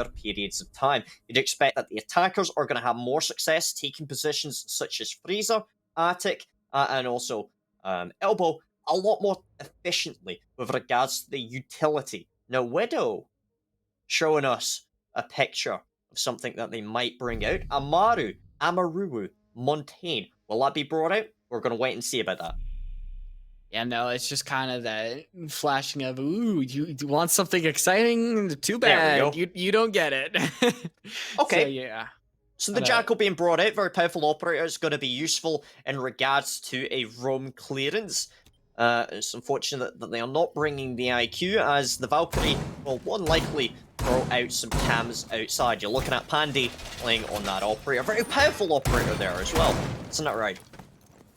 periods of time. You'd expect that the attackers are going to have more success taking positions such as Freezer, Attic, and also Elbow a lot more efficiently with regards to the utility. Now, Widow showing us a picture of something that they might bring out. Amaru, Montaigne. Will that be brought out? We're going to wait and see about that. Yeah, no, it's just kind of that flashing of, ooh, you want something exciting? Too bad. You don't get it. Okay. So, yeah. So the Jackal being brought out, very powerful operator, is going to be useful in regards to a roam clearance. It's unfortunate that they are not bringing the IQ, as the Valkyrie will one likely throw out some cams outside. You're looking at Pandy playing on that operator. Very powerful operator there as well. Isn't that right?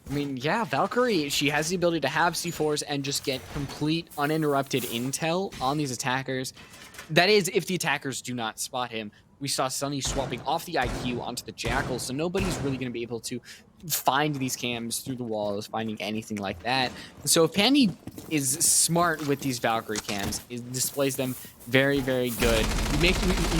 I mean, yeah, Valkyrie, she has the ability to have C4s and just get complete uninterrupted intel on these attackers. That is, if the attackers do not spot him. We saw Sunny swapping off the IQ onto the Jackal, so nobody's really going to be able to find these cams through the walls, finding anything like that. So if Pandy is smart with these Valkyrie cams, it displays them very, very good. We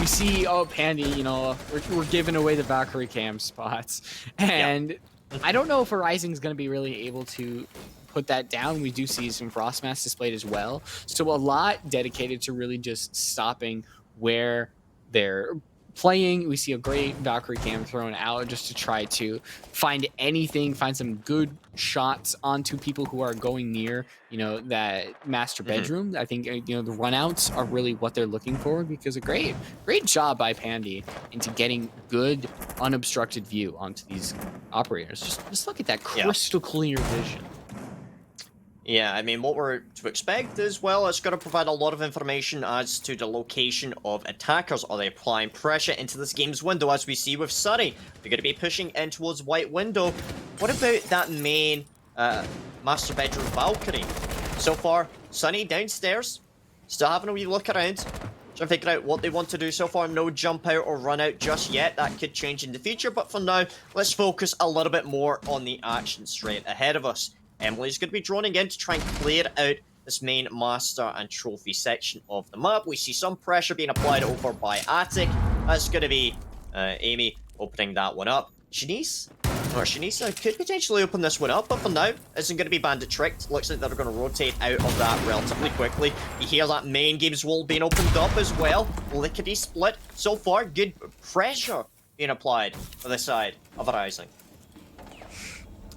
see, oh, Pandy, you know, we're giving away the Valkyrie cam spots. And I don't know if ARIZING is going to be really able to put that down. We do see some Frostmask displayed as well. So a lot dedicated to really just stopping where they're playing. We see a great Valkyrie cam thrown out just to try to find anything, find some good shots onto people who are going near, you know, that master bedroom. I think, you know, the runouts are really what they're looking for, because a great job by Pandy into getting good unobstructed view onto these operators. Just look at that crystal clear vision. Yeah, I mean, what we're to expect as well, it's going to provide a lot of information as to the location of attackers. Are they applying pressure into this game's window, as we see with Sunny? They're going to be pushing in towards White Window. What about that main Master Bedroom Valkyrie? So far, Sunny downstairs, still having a wee look around, trying to figure out what they want to do. So far, no jump out or run out just yet. That could change in the future, but for now, let's focus a little bit more on the action straight ahead of us. Emily's going to be droning in to try and clear out this main master and trophy section of the map. We see some pressure being applied over by Attic. That's going to be Amy opening that one up. Shanice, or Shanisa, could potentially open this one up, but for now, isn't going to be bandit tricked. Looks like they're going to rotate out of that relatively quickly. You hear that main game's wall being opened up as well. Lickety split. So far, good pressure being applied for the side of ARIZING.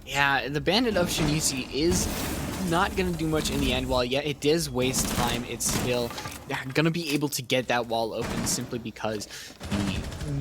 Yeah, the Bandit of Shinisi is not going to do much in the end. While, yeah, it does waste time, it's still going to be able to get that wall open simply because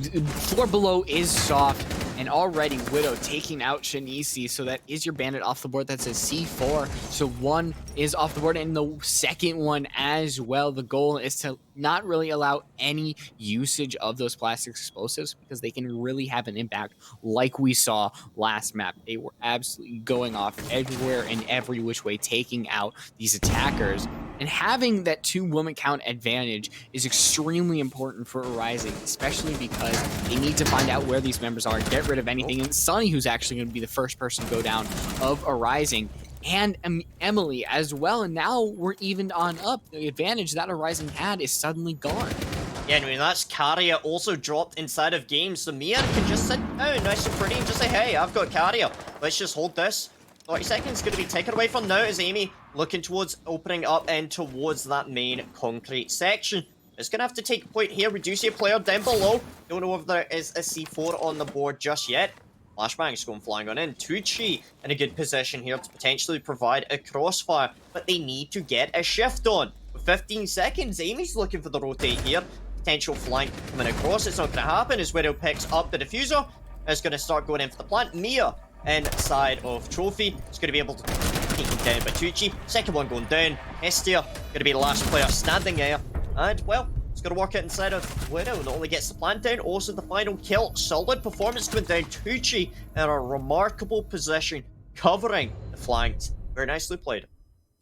the floor below is soft. And already Widow taking out Shinisi, so that is your Bandit off the board. That's a C4, so one is off the board, and the second one as well. The goal is to not really allow any usage of those plastic explosives, because they can really have an impact like we saw last map. They were absolutely going off everywhere and every which way, taking out these attackers. And having that 2-woman count advantage is extremely important for ARIZING, especially because they need to find out where these members are, get rid of anything. And Sunny, who's actually going to be the first person to go down of ARIZING, and Emily as well. And now we're evened on up. The advantage that ARIZING had is suddenly gone. Yeah, I mean, that's Carrier also dropped inside of games. So Mia can just sit down nice and pretty and just say, hey, I've got Carrier. Let's just hold this. 30 seconds going to be taken away from now as Amy looking towards opening up and towards that main concrete section. It's going to have to take point here. We do see a player down below. Don't know if there is a C4 on the board just yet. Flashbang's going flying on in. Tucci in a good position here to potentially provide a crossfire, but they need to get a shift on. With 15 seconds, Amy's looking for the rotate here. Potential flank coming across. It's not going to happen as Widow picks up the diffuser. It's going to start going in for the plant. Mia inside of Trophy. It's going to be able to take him down by Tucci. Second one going down. Hestia going to be the last player standing there. And, well, it's going to work out inside of Widow. Not only gets the plant down, also the final kill. Solid performance going down. Tucci in a remarkable position, covering the flanks. Very nicely played.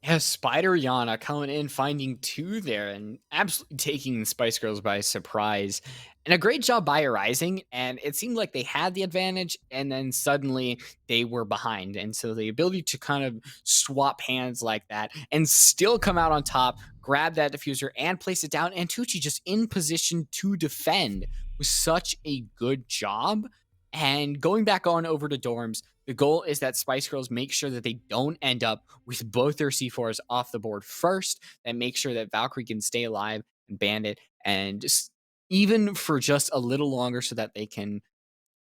Yeah, Spider Yana coming in, finding 2 there, and absolutely taking the Spice Girls by surprise. And a great job by ARIZING, and it seemed like they had the advantage, and then suddenly they were behind. And so the ability to kind of swap hands like that and still come out on top, grab that diffuser and place it down, and Tucci just in position to defend was such a good job. And going back on over to dorms, the goal is that Spice Girls make sure that they don't end up with both their C4s off the board first, and make sure that Valkyrie can stay alive and Bandit, and just even for just a little longer so that they can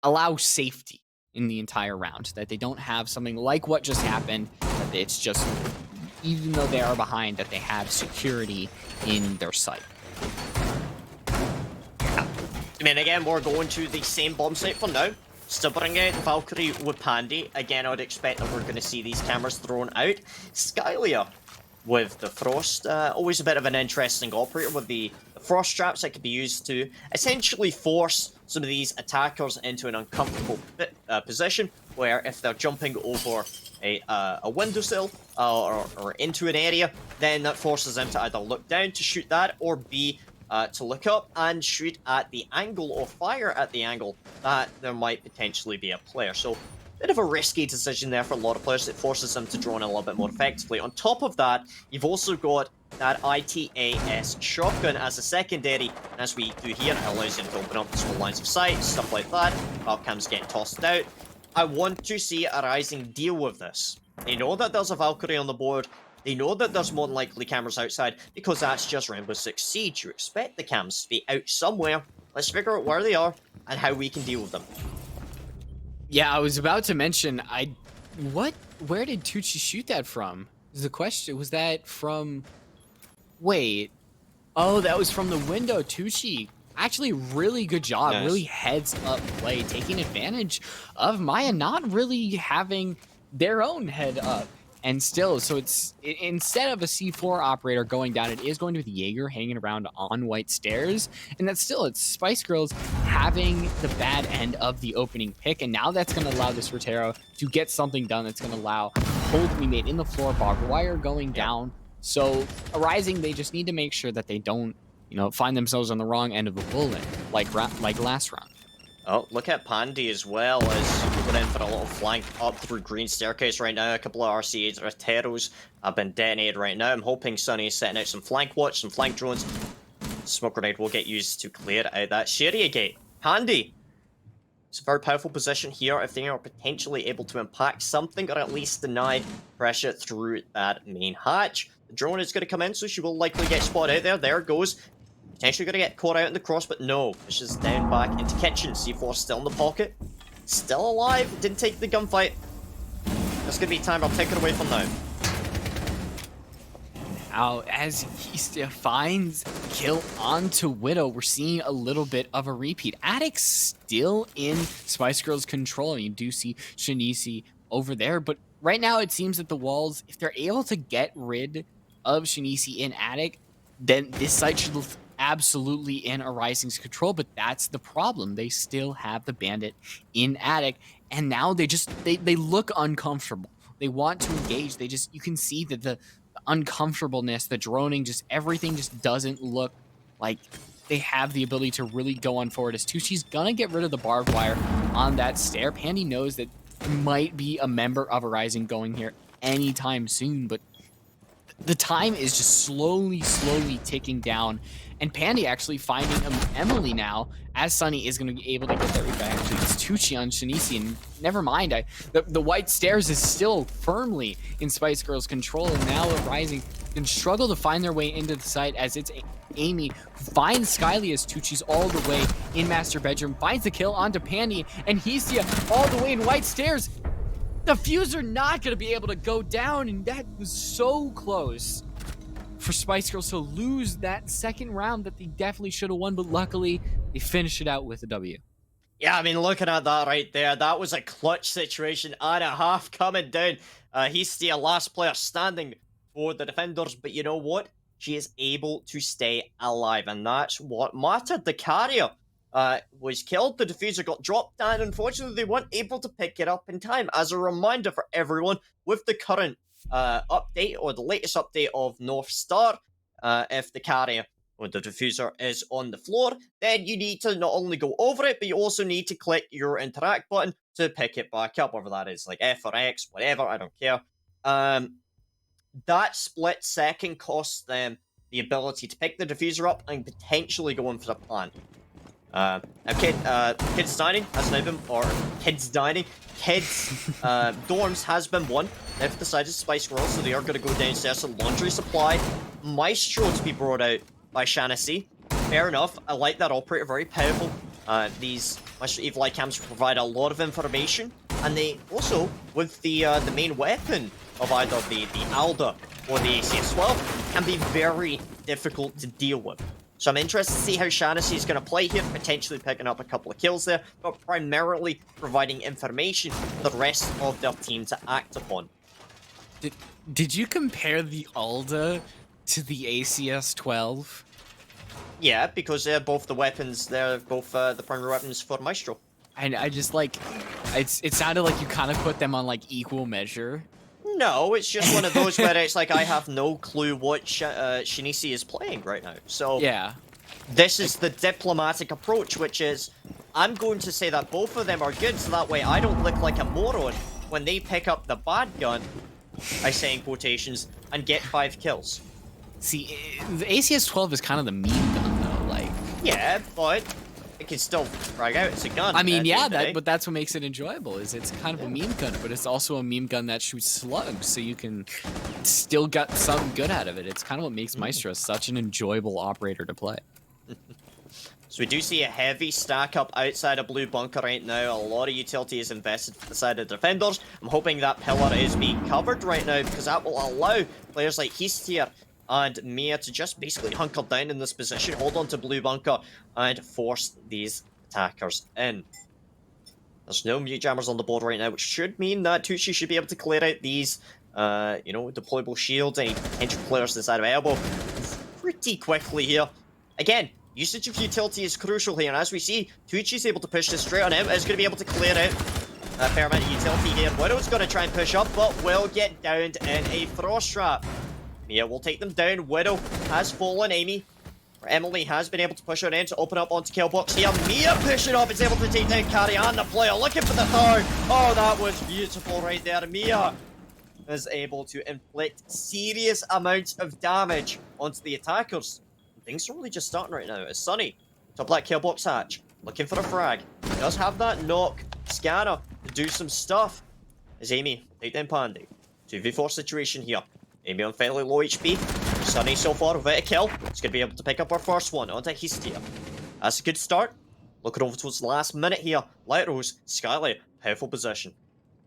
allow safety in the entire round, that they don't have something like what just happened, that it's just, even though they are behind, that they have security in their sight. I mean, again, we're going to the same bomb site for now. Still bring out Valkyrie with Pandy. Again, I would expect that we're going to see these cameras thrown out. Skylia with the Frost. Always a bit of an interesting operator with the Frost traps that could be used to essentially force some of these attackers into an uncomfortable position, where if they're jumping over a windowsill or into an area, then that forces them to either look down to shoot that, or B, to look up and shoot at the angle, or fire at the angle that there might potentially be a player. So, bit of a risky decision there for a lot of players. It forces them to drone a little bit more effectively. On top of that, you've also got that ITAS shotgun as a secondary, and as we do here, it allows you to open up small lines of sight, stuff like that. Valcam's getting tossed out. I want to see ARIZING deal with this. They know that there's a Valkyrie on the board. They know that there's more than likely cameras outside, because that's just Rainbow Six Siege. You expect the cams to be out somewhere. Let's figure out where they are and how we can deal with them. Yeah, I was about to mention, where did Tucci shoot that from? Is the question. Was that from, wait, oh, that was from the window. Tucci, actually really good job. Nice. Really heads up play, taking advantage of Maya not really having their own head up. And still, so instead of a C4 operator going down, it is going to be the Jaeger hanging around on white stairs. And that's still, it's Spice Girls having the bad end of the opening pick. And now that's going to allow this Rotero to get something done that's going to allow hold to be made in the floor, barbed wire going down. So ARIZING, they just need to make sure that they don't, find themselves on the wrong end of the bullet, like last round. Oh, look at Pandy as well, as we're in for a little flank up through Green Staircase right now. A couple of RCAs, Roteros have been detonated right now. I'm hoping Sunny is setting out some flank watch, some flank drones. Smoke grenade will get used to clear out that Sharia gate. Pandy! It's a very powerful position here if they are potentially able to impact something, or at least deny pressure through that main hatch. The drone is going to come in, so she will likely get spotted out there. There it goes. Potentially going to get caught out in the cross, but no. Pushes down back into kitchen. C4 still in the pocket. Still alive. Didn't take the gunfight. That's going to be time. I'll take it away from now. Now, as he still finds kill onto Widow, we're seeing a little bit of a repeat. Attic still in Spice Girls' control. You do see Shanice over there, but right now it seems that the walls, if they're able to get rid of Shanice in Attic, then this site should absolutely in ARIZING's control. But that's the problem. They still have the Bandit in Attic, and now they look uncomfortable. They want to engage. You can see that the uncomfortableness, the droning, just everything just doesn't look like they have the ability to really go on forward. As Tucci's gonna get rid of the barbed wire on that stair. Pandy knows that there might be a member of ARIZING going here anytime soon, but the time is just slowly ticking down. And Pandy actually finding Emily now, as Sunny is going to be able to get that read back. Actually, it's Tucci on Shanice, and never mind. The white stairs is still firmly in Spice Girls' control, and now ARIZING can struggle to find their way into the site, as it's Amy who finds Skyly as Tucci's all the way in master bedroom, finds the kill onto Pandy, and Hesia all the way in white stairs. The Fuser not going to be able to go down, and that was so close for Spice Girls to lose that second round that they definitely should have won, but luckily they finished it out with a W. Yeah, I mean, looking at that right there, that was a clutch situation and a half coming down. He's still last player standing for the defenders, but you know what? She is able to stay alive, and that's what mattered. The carrier was killed, the diffuser got dropped, and unfortunately they weren't able to pick it up in time. As a reminder for everyone, with the current update, or the latest update of North Star, if the carrier or the diffuser is on the floor, then you need to not only go over it, but you also need to click your interact button to pick it back up, whether that is like F or X, whatever, I don't care. That split second costs them the ability to pick the diffuser up and potentially go in for the plant. Now Kids Dining has now been, or Kids Dining, Kids Dorms has been won. Now for the side of Spice Girls, so they are going to go downstairs to Laundry Supply. Maestro to be brought out by Shanasy. Fair enough, I like that operator, very powerful. These Maestro Evil Eye cams provide a lot of information, and they also, with the main weapon of either the Alda or the ACS-12, can be very difficult to deal with. So I'm interested to see how Shanasy is going to play here, potentially picking up a couple of kills there, but primarily providing information for the rest of their team to act upon. Did you compare the Alda to the ACS-12? Yeah, because they're both the weapons, they're both the primary weapons for Maestro. And I just like, it sounded like you kind of put them on like equal measure. No, it's just one of those where it's like I have no clue what Shinichi is playing right now. So yeah, this is the diplomatic approach, which is I'm going to say that both of them are good, so that way I don't look like a moron when they pick up the bad gun, I say in quotations, and get 5 kills. See, the ACS-12 is kind of the meme gun though, like. Yeah, but it can still frag out. It's a gun. I mean, yeah, but that's what makes it enjoyable. Is it's kind of a meme gun, but it's also a meme gun that shoots slugs, so you can still get something good out of it. It's kind of what makes Maestro such an enjoyable operator to play. So we do see a heavy stack up outside of blue bunker right now. A lot of utility is invested for the side of the defenders. I'm hoping that pillar is being covered right now, because that will allow players like Histir and Mia to just basically hunker down in this position, hold on to blue bunker, and force these attackers in. There's no mute jammers on the board right now, which should mean that Tucci should be able to clear out these, you know, deployable shields, any potential players inside of elbow pretty quickly here. Again, usage of utility is crucial here, and as we see, Tucci's able to push this straight on him. Is going to be able to clear out a fair amount of utility here. Widow's going to try and push up, but will get downed in a Frost Trap. Mia will take them down. Widow has fallen. Emily has been able to push her in to open up onto kill box here. Mia pushing up is able to take down Carrie and the player. Looking for the third. Oh, that was beautiful right there. Mia is able to inflict serious amounts of damage onto the attackers. Things are really just starting right now. It's Sunny. Top that kill box hatch. Looking for a frag. Does have that knock scanner to do some stuff. As Amy take down Pandy. 2v4 situation here. Amy on fairly low HP. Sunny so far without a kill. It's going to be able to pick up our first one onto Histia. That's a good start. Looking over towards the last minute here. Light Rose, Skyly, powerful position.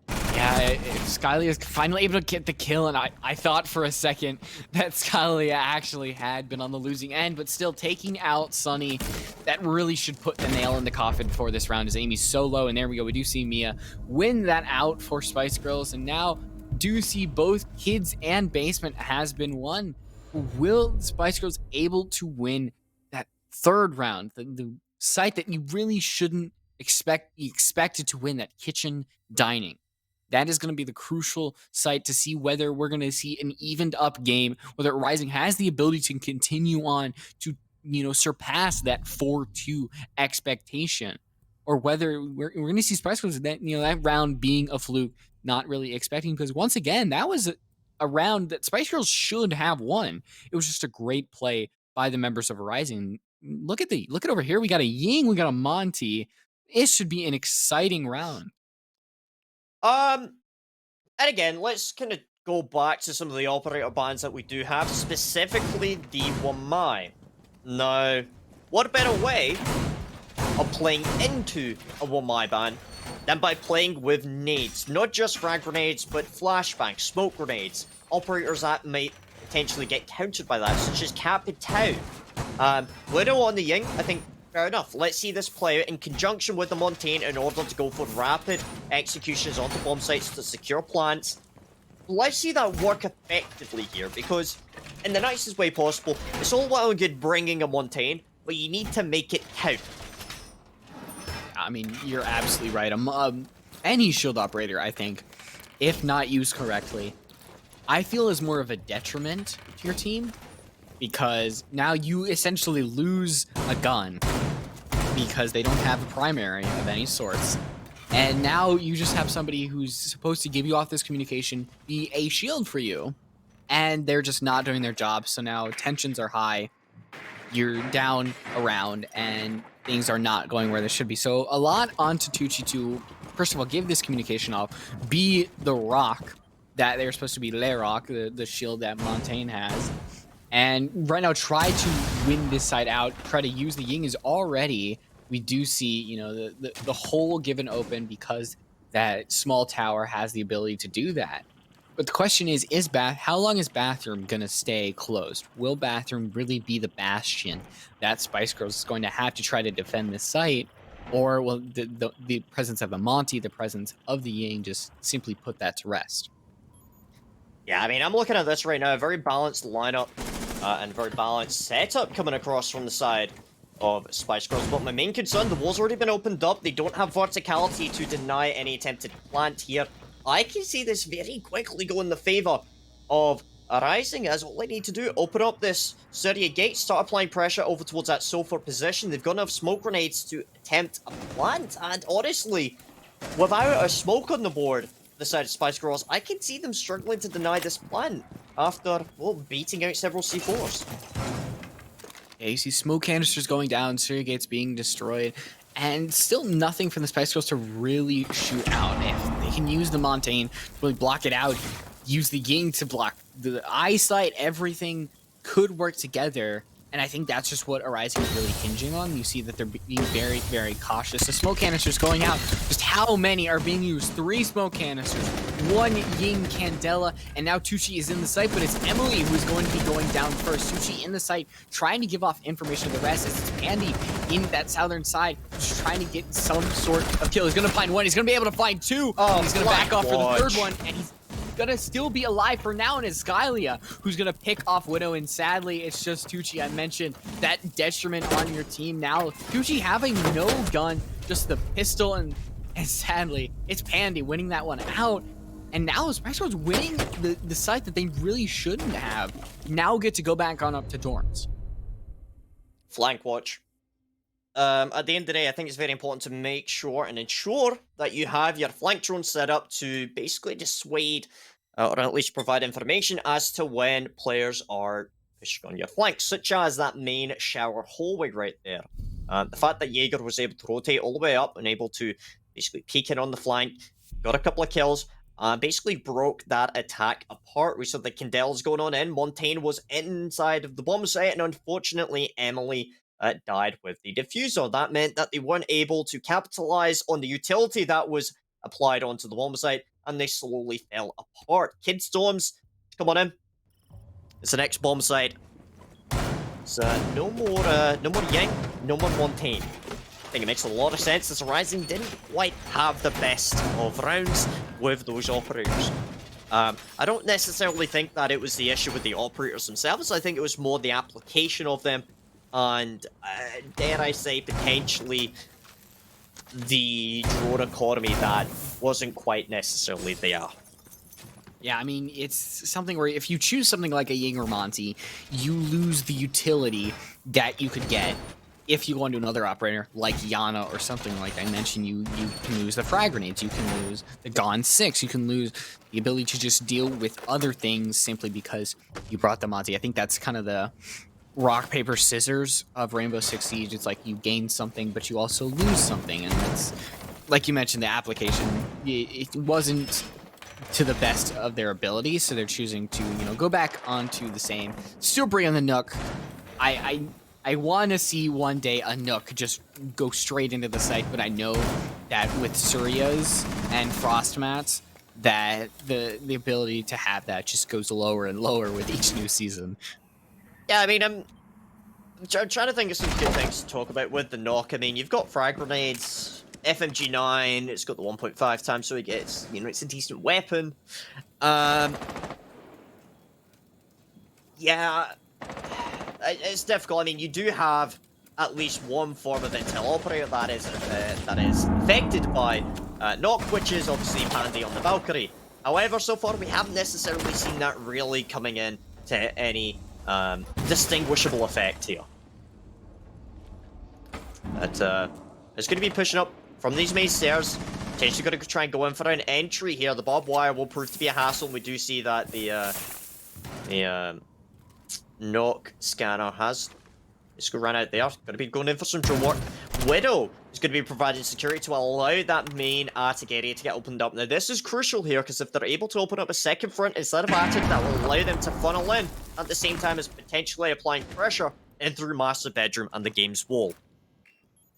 Yeah, Skyly is finally able to get the kill, and I thought for a second that Skyly actually had been on the losing end, but still taking out Sunny, that really should put the nail in the coffin for this round, as Amy's so low, and there we go, we do see Mia win that out for Spice Girls, and now do see both Kids and Basement has been won. Will Spice Girls able to win that third round, the site that you really shouldn't expected to win, that Kitchen Dining? That is going to be the crucial site to see whether we're going to see an evened up game, whether Rising has the ability to continue on to, you know, surpass that 4-2 expectation, or whether we're going to see Spice Girls that, you know, that round being a fluke, not really expecting, because once again, that was a round that Spice Girls should have won. It was just a great play by the members of Rising. Look at over here. We got a Ying, we got a Monty. It should be an exciting round. And again, let's kind of go back to some of the operator bans that we do have, specifically the Wamai. Now, what better way of playing into a Wamai ban than by playing with nades? Not just frag grenades, but flashbangs, smoke grenades, operators that might potentially get countered by that, such as Capitao. Widow on the Ying, I think, fair enough. Let's see this play out in conjunction with the Montaigne in order to go for rapid executions onto bomb sites to secure plants. Let's see that work effectively here, because in the nicest way possible, it's all well and good bringing a Montaigne, but you need to make it count. I mean, you're absolutely right. Any shield operator, I think, if not used correctly, I feel is more of a detriment to your team, because now you essentially lose a gun because they don't have a primary of any sorts. And now you just have somebody who's supposed to give you off this communication, be a shield for you, and they're just not doing their job. So now tensions are high. You're down around, and things are not going where they should be. So a lot onto Tucci to, first of all, give this communication off, be the rock that they're supposed to be, Le Rock, the shield that Montaigne has. And right now, try to win this side out, try to use the Ying is already, we do see, you know, the hole given open because that small tower has the ability to do that. But the question is how long is Bathroom going to stay closed? Will Bathroom really be the bastion that Spice Girls is going to have to try to defend this site? Or will the presence of a Monty, the presence of the Ying just simply put that to rest? Yeah, I mean, I'm looking at this right now. A very balanced lineup and very balanced setup coming across from the side of Spice Girls. But my main concern, the wall's already been opened up. They don't have verticality to deny any attempted plant here. I can see this very quickly go in the favor of ARIZING, as all they need to do, open up this Syria gate, start applying pressure over towards that sofa position. They've got enough smoke grenades to attempt a plant, and honestly, without a smoke on the board, the side of Spice Girls, I can see them struggling to deny this plant after, well, beating out several C4s. Yeah, you see smoke canisters going down, Syria gates being destroyed, and still nothing from the Spice Girls to really shoot out. If they can use the Montaigne, really block it out, use the Ying to block the eyesight, everything could work together. And I think that's just what ARIZING is really hinging on. You see that they're being very, very cautious. The smoke canisters going out. Just how many are being used? 3 smoke canisters, 1 Ying Candela, and now Tucci is in the site, but it's Emily who's going to be going down first. Tucci in the site, trying to give off information to the rest as it's Pandy in that southern side, just trying to get some sort of kill. He's going to find 1. He's going to be able to find 2. Oh, he's going to back off for the 3rd one, and he's gonna still be alive for now, and it's Skylia who's gonna pick off Widow, and sadly it's just Tucci. I mentioned that detriment on your team now. Tucci having no gun, just the pistol, and sadly it's Pandy winning that one out. And now Spice Girls winning the site that they really shouldn't have. Now get to go back on up to Dorms. Flank watch. At the end of the day, I think it's very important to make sure and ensure that you have your flank drone set up to basically dissuade or at least provide information as to when players are pushing on your flank, such as that main shower hallway right there. The fact that Jaeger was able to rotate all the way up and able to basically peek in on the flank, got a couple of kills, basically broke that attack apart. We saw the Candela's going on in. Montaigne was inside of the bomb site, and unfortunately, Emily died with the diffuser. That meant that they weren't able to capitalize on the utility that was applied onto the bomb site, and they slowly fell apart. Kid Storms, come on in. It's the next bomb site. So no more Yang, no more Montaigne. I think it makes a lot of sense as ARIZING didn't quite have the best of rounds with those operators. I don't necessarily think that it was the issue with the operators themselves. I think it was more the application of them, and dare I say, potentially the drone economy that wasn't quite necessarily there. Yeah, I mean, it's something where if you choose something like a Ying or Monty, you lose the utility that you could get if you go into another operator like Yana or something like I mentioned. You can lose the frag grenades, you can lose the Gone 6, you can lose the ability to just deal with other things simply because you brought the Monty. I think that's kind of the rock, paper, scissors of Rainbow Six Siege. It's like you gain something, but you also lose something. And it's, like you mentioned, the application, it wasn't to the best of their ability, so they're choosing to, you know, go back onto the same. Still bring on the Nook. I want to see one day a Nook just go straight into the site, but I know that with Surya's and Frost Mats, that the ability to have that just goes lower and lower with each new season. Yeah, I mean, I'm trying to think of some good things to talk about with the Nook. I mean, you've got frag grenades, FMG9, it's got the 1.5 times, so it gets, you know, it's a decent weapon. Yeah, it's difficult. I mean, you do have at least one form of intel operator that is affected by Nook, which is obviously Pandy on the Valkyrie. However, so far we haven't necessarily seen that really coming in to any distinguishable effect here. But it's going to be pushing up from these main stairs. Potentially going to try and go in for an entry here. The barbed wire will prove to be a hassle. We do see that the The knock scanner has. It's going to run out there. Going to be going in for some drone work. Widow is going to be providing security to allow that main attic area to get opened up. Now, this is crucial here because if they're able to open up a second front instead of attic, that will allow them to funnel in at the same time as potentially applying pressure in through master bedroom and the game's wall.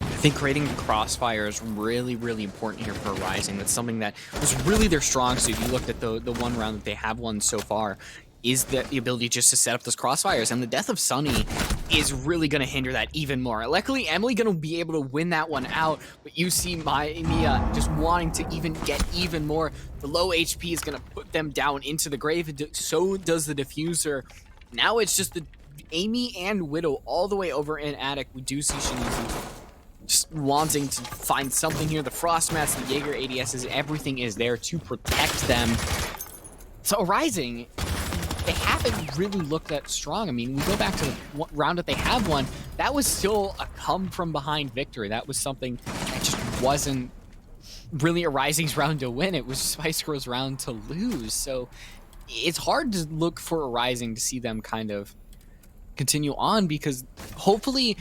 I think creating the crossfire is really, really important here for Rising. That's something that was really their strong suit. You looked at the one round that they have won so far, is the ability just to set up those crossfires. And the death of Sunny is really going to hinder that even more. Luckily, Emily going to be able to win that one out, but you see Mia just wanting to even get even more. The low HP is going to put them down into the grave. So does the diffuser. Now it's just the Amy and Widow all the way over in attic. We do see Shinizu just wanting to find something here. The frost mats, the Jaeger ADSs, everything is there to protect them. So Rising, they haven't really looked that strong. I mean, we go back to the round that they have won. That was still a come from behind victory. That was something that just wasn't really a Rising's round to win. It was Spice Girls' round to lose. So it's hard to look for a Rising to see them kind of continue on, because hopefully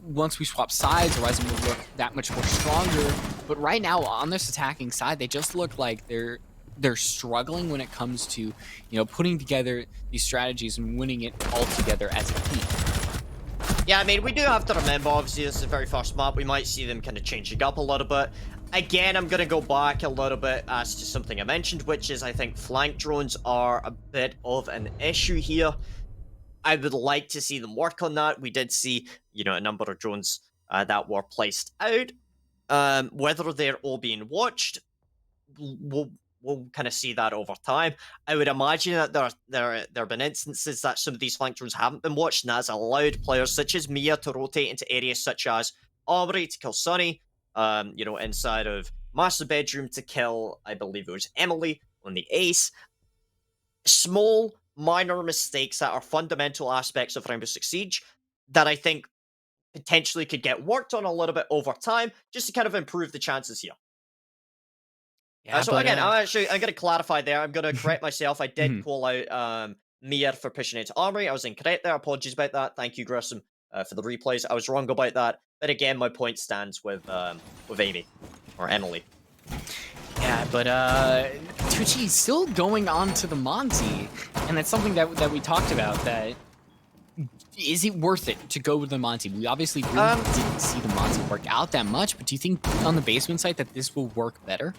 once we swap sides, Rising will look that much more stronger. But right now on this attacking side, they just look like they're struggling when it comes to, you know, putting together these strategies and winning it all together as a team. Yeah, I mean, we do have to remember, obviously, this is the very first map. We might see them kind of changing up a little bit. Again, I'm going to go back a little bit as to something I mentioned, which is I think flank drones are a bit of an issue here. I would like to see them work on that. We did see, you know, a number of drones that were placed out. Whether they're all being watched, we'll kind of see that over time. I would imagine that there have been instances that some of these flank drones haven't been watched, and that's allowed players such as Mia to rotate into areas such as Aubrey to kill Sunny, you know, inside of master bedroom to kill, I believe it was Emily on the ace. Small, minor mistakes that are fundamental aspects of Rainbow Six Siege that I think potentially could get worked on a little bit over time, just to kind of improve the chances here. Yeah, So again, I'm going to clarify there. I'm going to correct myself. I did call out Mia for pushing into Armory. I was incorrect there. Apologies about that. Thank you, Grissom, for the replays. I was wrong about that. But again, my point stands with Amy or Emily. Yeah, but Tucci's still going on to the Monty, and that's something that we talked about. That is it worth it to go with the Monty? We obviously really didn't see the Monty work out that much, but do you think on the basement site that this will work better?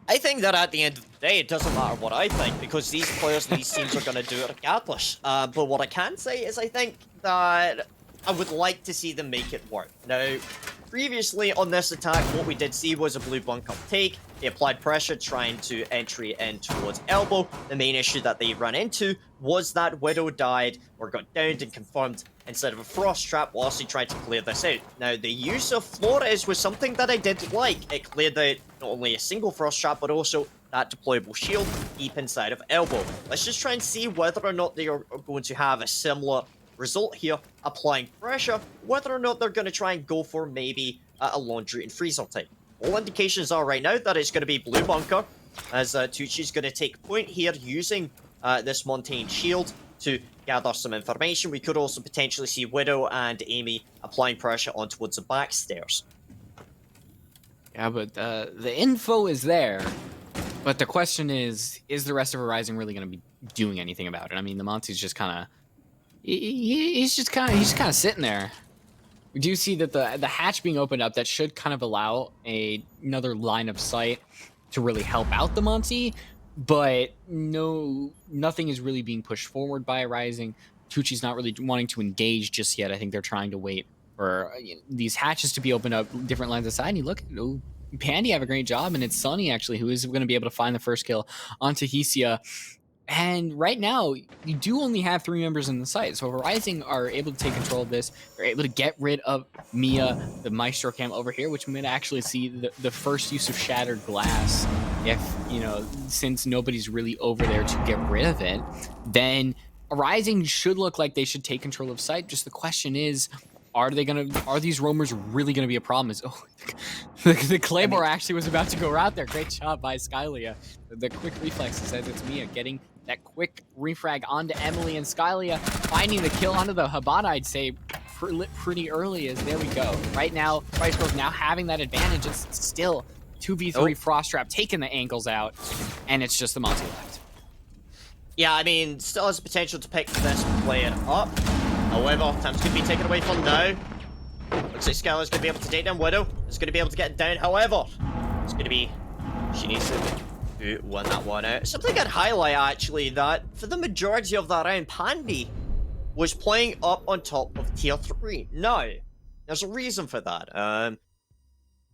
I think that at the end of the day, it doesn't matter what I think, because these players and these teams are going to do it regardless. But what I can say is I think that I would like to see them make it work. Now, previously on this attack, what we did see was a blue bunker take. They applied pressure trying to entry in towards elbow. The main issue that they ran into was that Widow died or got downed and confirmed instead of a frost trap whilst he tried to clear this out. Now, the use of Flores was something that I did like. It cleared out not only a single frost trap, but also that deployable shield deep inside of elbow. Let's just try and see whether or not they are going to have a similar result here, applying pressure, whether or not they're going to try and go for maybe a laundry and freezer type. All indications are right now that it's going to be blue bunker, as Tucci's going to take point here using this Montaigne shield to gather some information. We could also potentially see Widow and Amy applying pressure on towards the back stairs. Yeah, but the info is there. But the question is the rest of Rising really going to be doing anything about it? I mean, the Monty's just kind of he's just kind of sitting there. We do see that the hatch being opened up, that should kind of allow another line of sight to really help out the Monty, but nothing is really being pushed forward by Rising. Tucci's not really wanting to engage just yet. I think they're trying to wait for these hatches to be opened up, different lines of sight. And you look at Pandy have a great job, and it's Sunny actually who is going to be able to find the first kill on Tahesia. And right now, you do only have 3 members in the site. So if Rising are able to take control of this, they're able to get rid of Mia, the Maestro cam over here, which we might actually see the first use of shattered glass. If, since nobody's really over there to get rid of it, then Rising should look like they should take control of site. Just the question is, are these roamers really gonna be a problem? The Claymore actually was about to go out there. Great job by Skylia. The quick reflex says it's Mia getting That quick refrag onto Emily and Skylia, finding the kill onto the Habana, I'd say, pretty early as there we go. Right now, Spice Girls now having that advantage. It's still 2v3 Frost Trap taking the angles out, and it's just the Monty left. Yeah, I mean, still has the potential to pick this player up. However, time's going to be taken away from now. Looks like Skylar's going to be able to take down Widow. Is going to be able to get down. However, it's going to be... She needs to win that one out. Something I'd highlight, actually, that for the majority of that round, Pandy was playing up on top of tier 3. Now, there's a reason for that.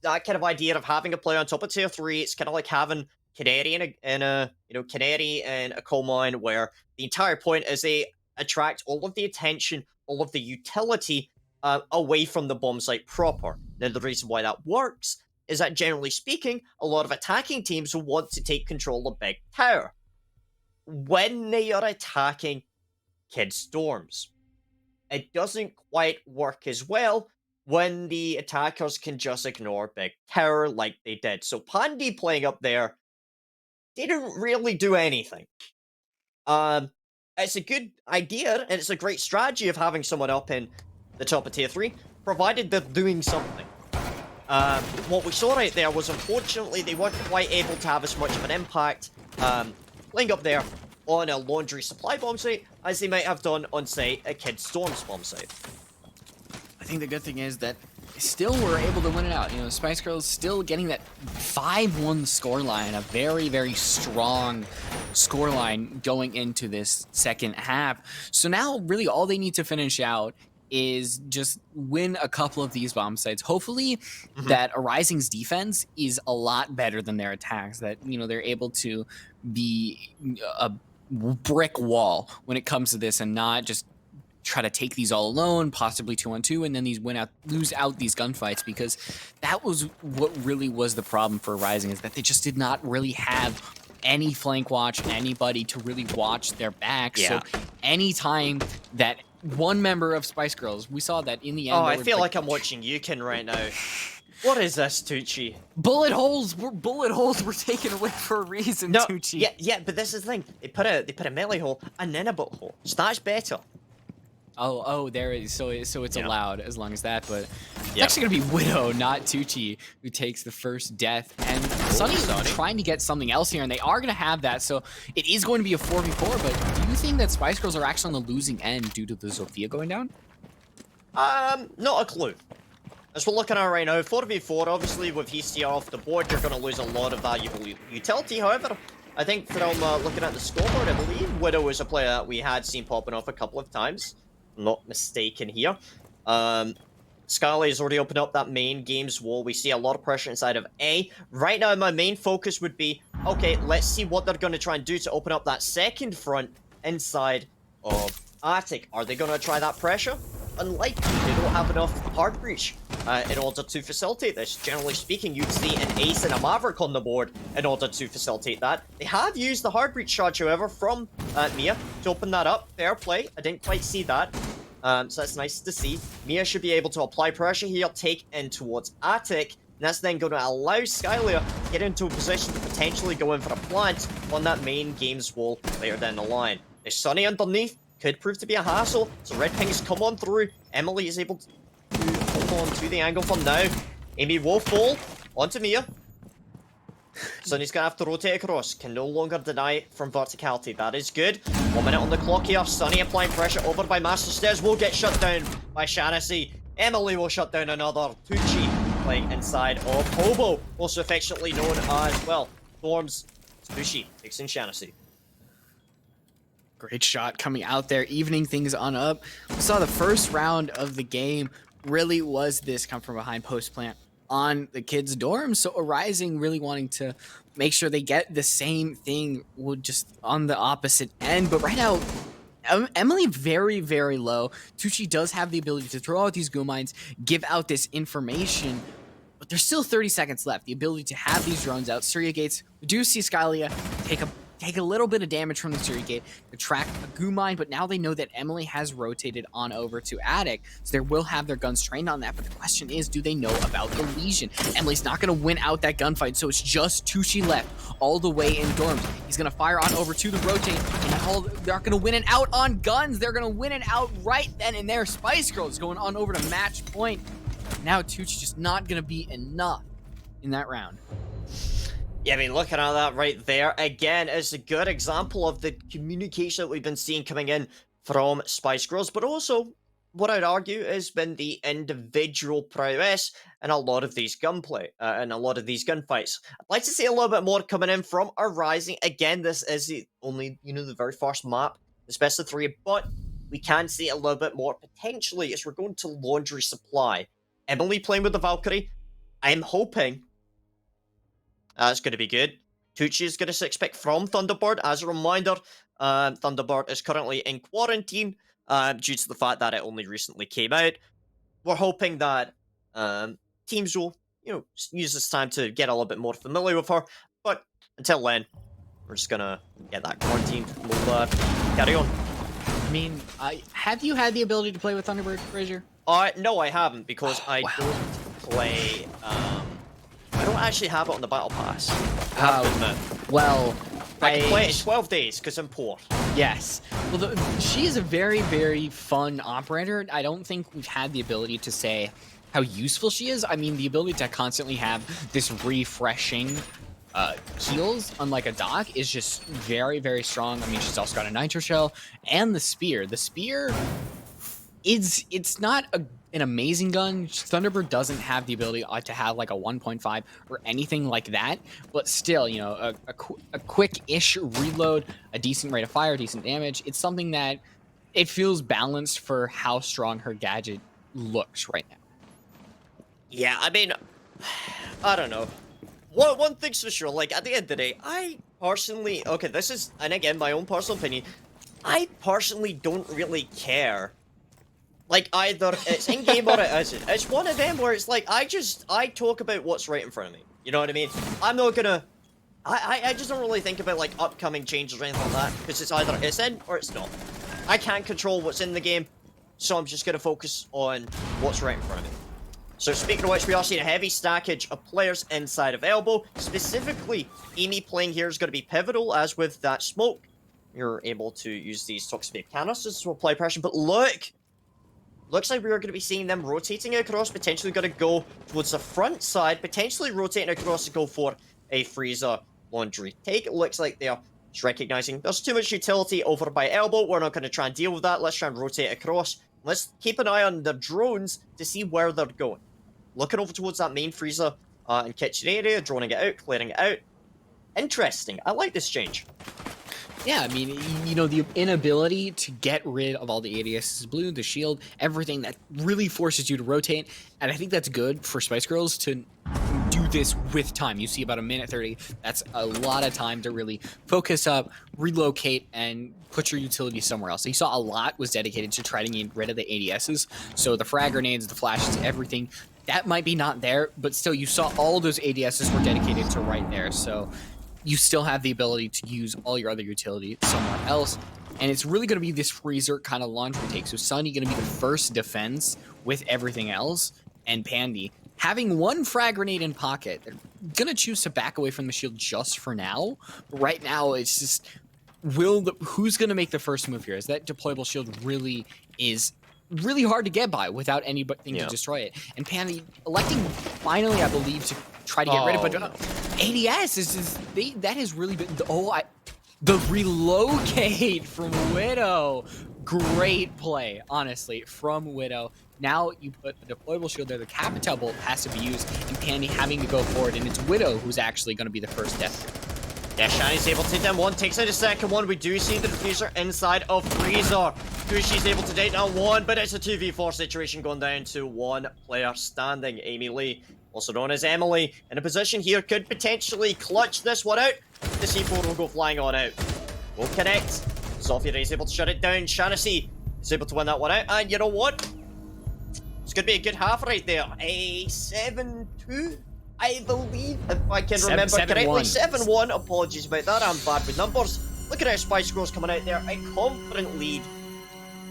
That kind of idea of having a player on top of tier 3, it's kind of like having Canary in a Canary in a coal mine, where the entire point is they attract all of the attention, all of the utility away from the bomb site proper. Now, the reason why that works is that, generally speaking, a lot of attacking teams will want to take control of Big Tower when they are attacking Kid Storms. It doesn't quite work as well when the attackers can just ignore Big Tower like they did. So Pandy playing up there didn't really do anything. It's a good idea, and it's a great strategy of having someone up in the top of tier 3, provided they're doing something. What we saw right there was, unfortunately, they weren't quite able to have as much of an impact playing up there on a laundry supply bomb site as they might have done on, say, a Kid Storms bomb site. I think the good thing is that still were able to win it out. You know, Spice Girls still getting that 5-1 scoreline, a very, very strong scoreline going into this second half. So now really all they need to finish out is just win a couple of these bomb sites. Hopefully that ARIZING's defense is a lot better than their attacks, that, you know, they're able to be a brick wall when it comes to this and not just try to take these all alone, possibly 2-on-2, and then lose out these gunfights, because that was what really was the problem for ARIZING, is that they just did not really have any flank watch, anybody to really watch their back. So anytime that one member of Spice Girls, we saw that in the end. Oh, I feel like I'm watching Yukon right now. What is this, Tucci? Bullet holes were taken away for a reason, no, Tucci. Yeah, but this is the thing. They put a melee hole and then a bullet hole. So that's better. Oh, there is. So it's allowed as long as that. But it's actually gonna be Widow, not Tucci, who takes the first death. And Sunny's trying to get something else here, and they are gonna have that. So it is going to be a 4v4. But do you think that Spice Girls are actually on the losing end due to the Zofia going down? Not a clue. As we're looking at right now, 4v4, obviously with ECR off the board, you're going to lose a lot of valuable utility. However, I think from looking at the scoreboard, I believe Widow is a player that we had seen popping off a couple of times. I'm not mistaken here. Scarlet has already opened up that main games wall. We see a lot of pressure inside of A. Right now, my main focus would be, okay, let's see what they're going to try and do to open up that second front inside of Attic. Are they going to try that pressure? Unlikely. They don't have enough hard breach in order to facilitate this. Generally speaking, you'd see an Ace and a Maverick on the board in order to facilitate that. They have used the hard breach charge, however, from Mia to open that up. Fair play. I didn't quite see that. So that's nice to see. Mia should be able to apply pressure here, take in towards Attic, and that's then going to allow Skylar to get into a position to potentially go in for a plant on that main games wall later down the line. There's Sunny underneath. Could prove to be a hassle, so red pings come on through. Emily is able to hold on to the angle for now. Amy will fall onto Mia. Sunny's gonna have to rotate across. Can no longer deny from verticality. That is good. 1 minute on the clock here. Sunny applying pressure over by Master Stairs. Will get shut down by Shanacy. Emily will shut down another. Tucci playing inside of Hobo, also affectionately known as, well, Storms. Tucci takes in Shanacy. Great shot coming out there, evening things on up. We saw the first round of the game really was this come from behind post plant on the kids' dorm. So ARIZING really wanting to make sure they get the same thing, would just on the opposite end. But right now, Emily very, very low. Tucci does have the ability to throw out these goo mines, give out this information, but there's still 30 seconds left. The ability to have these drones out. Surya Gates, we do see Skylia take a take a little bit of damage from the Surrogate, attract a goo mine, but now they know that Emily has rotated on over to Attic, so they will have their guns trained on that. But the question is, do they know about the Legion? Emily's not going to win out that gunfight, so it's just Tucci left all the way in dorms. He's going to fire on over to the rotate, and they're not going to win it out on guns. They're going to win it out right then and there. Spice Girls going on over to match point. Now Tucci just not going to be enough in that round. Yeah, I mean, looking at that right there, again, is a good example of the communication that we've been seeing coming in from Spice Girls, but also, what I'd argue has been the individual prowess in a lot of these gunplay, and a lot of these gunfights. I'd like to see a little bit more coming in from ARIZING. Again, this is only, the very first map, the best of 3, but we can see a little bit more potentially as we're going to Laundry Supply. Emily playing with the Valkyrie. I'm hoping that's going to be good. Tucci is going to 6-pick from Thunderbird. As a reminder, Thunderbird is currently in quarantine due to the fact that it only recently came out. We're hoping that teams will, use this time to get a little bit more familiar with her. But until then, we're just going to get that quarantine. We'll carry on. I mean, have you had the ability to play with Thunderbird, Frazier? No, I haven't, because I don't play... I don't actually have it on the Battle Pass. Well, I can play it in 12 days, because I'm poor. Yes. Well, she is a very, very fun operator. I don't think we've had the ability to say how useful she is. I mean, the ability to constantly have this refreshing heals, unlike a Doc, is just very, very strong. I mean, she's also got a Nitro Shell and the Spear. The Spear... It's not an amazing gun. Thunderbird doesn't have the ability to have like a 1.5 or anything like that, but still, a quick-ish reload, a decent rate of fire, decent damage. It's something that it feels balanced for how strong her gadget looks right now. Yeah, I mean, I don't know. One thing's for sure, like, at the end of the day, I personally, okay, this is, and again, my own personal opinion, I personally don't really care. Like, either it's in-game or it isn't. It's one of them where it's like, I talk about what's right in front of me. You know what I mean? I'm not gonna... I just don't really think about, like, upcoming changes or anything like that, because it's either it's in or it's not. I can't control what's in the game, so I'm just gonna focus on what's right in front of me. So, speaking of which, we are seeing a heavy stackage of players inside of Elbow. Specifically, Amy playing here is going to be pivotal, as with that smoke, you're able to use these toxic canisters to apply pressure, but look! Looks like we're going to be seeing them rotating across, potentially going to go towards the front side, potentially rotating across to go for a Freezer Laundry take. It looks like they are just recognizing there's too much utility over by Elbow. We're not going to try and deal with that. Let's try and rotate across. Let's keep an eye on the drones to see where they're going. Looking over towards that main Freezer and kitchen area, droning it out, clearing it out. Interesting. I like this change. Yeah, I mean, the inability to get rid of all the ADS's blue, the shield, everything that really forces you to rotate. And I think that's good for Spice Girls to do this with time. You see about 1:30. That's a lot of time to really focus up, relocate, and put your utility somewhere else. So you saw a lot was dedicated to trying to get rid of the ADSs. So the frag grenades, the flashes, everything, that might be not there, but still you saw all those ADSs were dedicated to right there. So you still have the ability to use all your other utility somewhere else. And it's really going to be this Freezer kind of laundry take. So Sunny going to be the first defense with everything else. And Pandy, having one frag grenade in pocket, they're going to choose to back away from the shield just for now. But right now, it's just, who's going to make the first move here? Is that deployable shield really hard to get by without anything to destroy it. And Pandy electing finally, I believe, to try to get rid of it. But ADS that has really been the relocate from Widow. Great play, honestly, from Widow. Now you put the deployable shield there. The Capital Bolt has to be used, and Pandy having to go forward, and it's Widow who's actually going to be the first death. Yeah, Shani's able to take down one, takes out the second one. We do see the diffuser inside of Freezer. She's able to take down one, but it's a 2v4 situation going down to one player standing. Amy Lee, also known as Emily, in a position here, could potentially clutch this one out. The C4 will go flying on out. Will connect. Zofia is able to shut it down. Shanasy is able to win that one out. And you know what? It's going to be a good half right there. A 7-2. I believe, if I can remember Seven correctly, one. 7-1. Apologies about that, I'm bad with numbers. Look at how Spice Girls coming out there, a confident lead.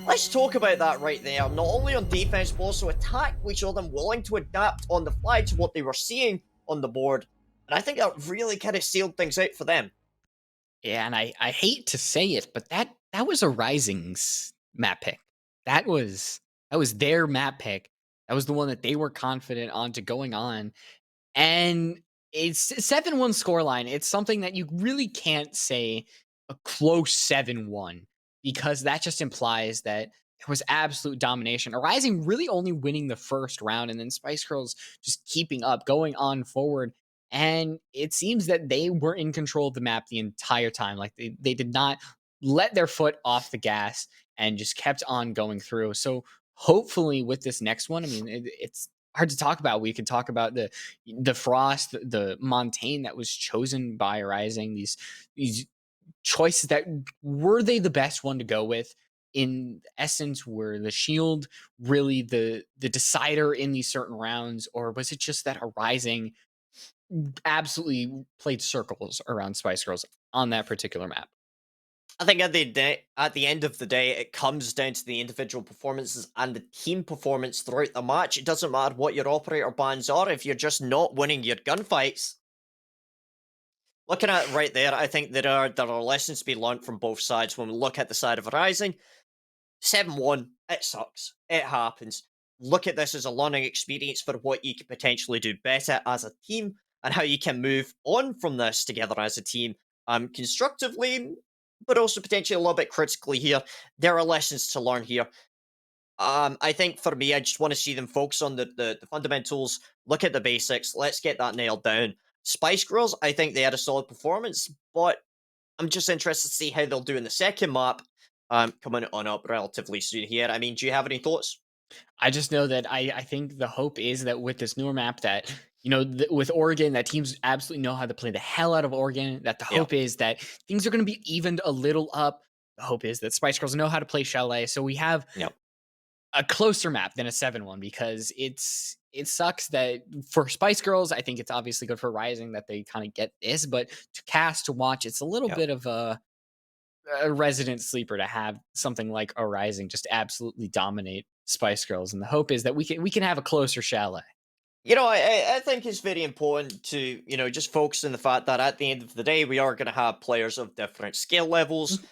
Let's talk about that right there. Not only on defense, but also attack. We saw them willing to adapt on the fly to what they were seeing on the board. And I think that really kind of sealed things out for them. Yeah, and I hate to say it, but that was a Rising's map pick. That was their map pick. That was the one that they were confident on to going on. And it's 7-1 scoreline. It's something that you really can't say a close 7-1 because that just implies that there was absolute domination. Arising really only winning the first round and then Spice Girls just keeping up, going on forward. And it seems that they were in control of the map the entire time. Like they did not let their foot off the gas and just kept on going through. So hopefully with this next one, I mean, it's hard to talk about. We can talk about the Frost, the Montaigne that was chosen by Rising. These choices that were they the best one to go with? In essence, were the Shield really the decider in these certain rounds, or was it just that Arising absolutely played circles around Spice Girls on that particular map? I think at the end of the day, it comes down to the individual performances and the team performance throughout the match. It doesn't matter what your operator bans are if you're just not winning your gunfights. Looking at it right there, I think there are lessons to be learned from both sides when we look at the side of Rising. 7-1, it sucks. It happens. Look at this as a learning experience for what you could potentially do better as a team and how you can move on from this together as a team, constructively, but also potentially a little bit critically here. There are lessons to learn here. I think for me, I just want to see them focus on the fundamentals, look at the basics, let's get that nailed down. Spice Girls, I think they had a solid performance, but I'm just interested to see how they'll do in the second map, coming on up relatively soon here. I mean, do you have any thoughts? I just know that I think the hope is that with this newer map that with Oregon that teams absolutely know how to play the hell out of Oregon. That the Yeah, hope is that things are going to be evened a little up. The hope is that Spice Girls know how to play Chalet, so we have yeah. a closer map than a 7-1 because it sucks that for Spice Girls, I think it's obviously good for Rising that they kind of get this, but to cast to watch, it's a little Yeah. bit of a resident sleeper to have something like a Rising just absolutely dominate Spice Girls, and the hope is that we can have a closer Chalet. I think it's very important to, just focus on the fact that at the end of the day, we are going to have players of different skill levels. Mhm.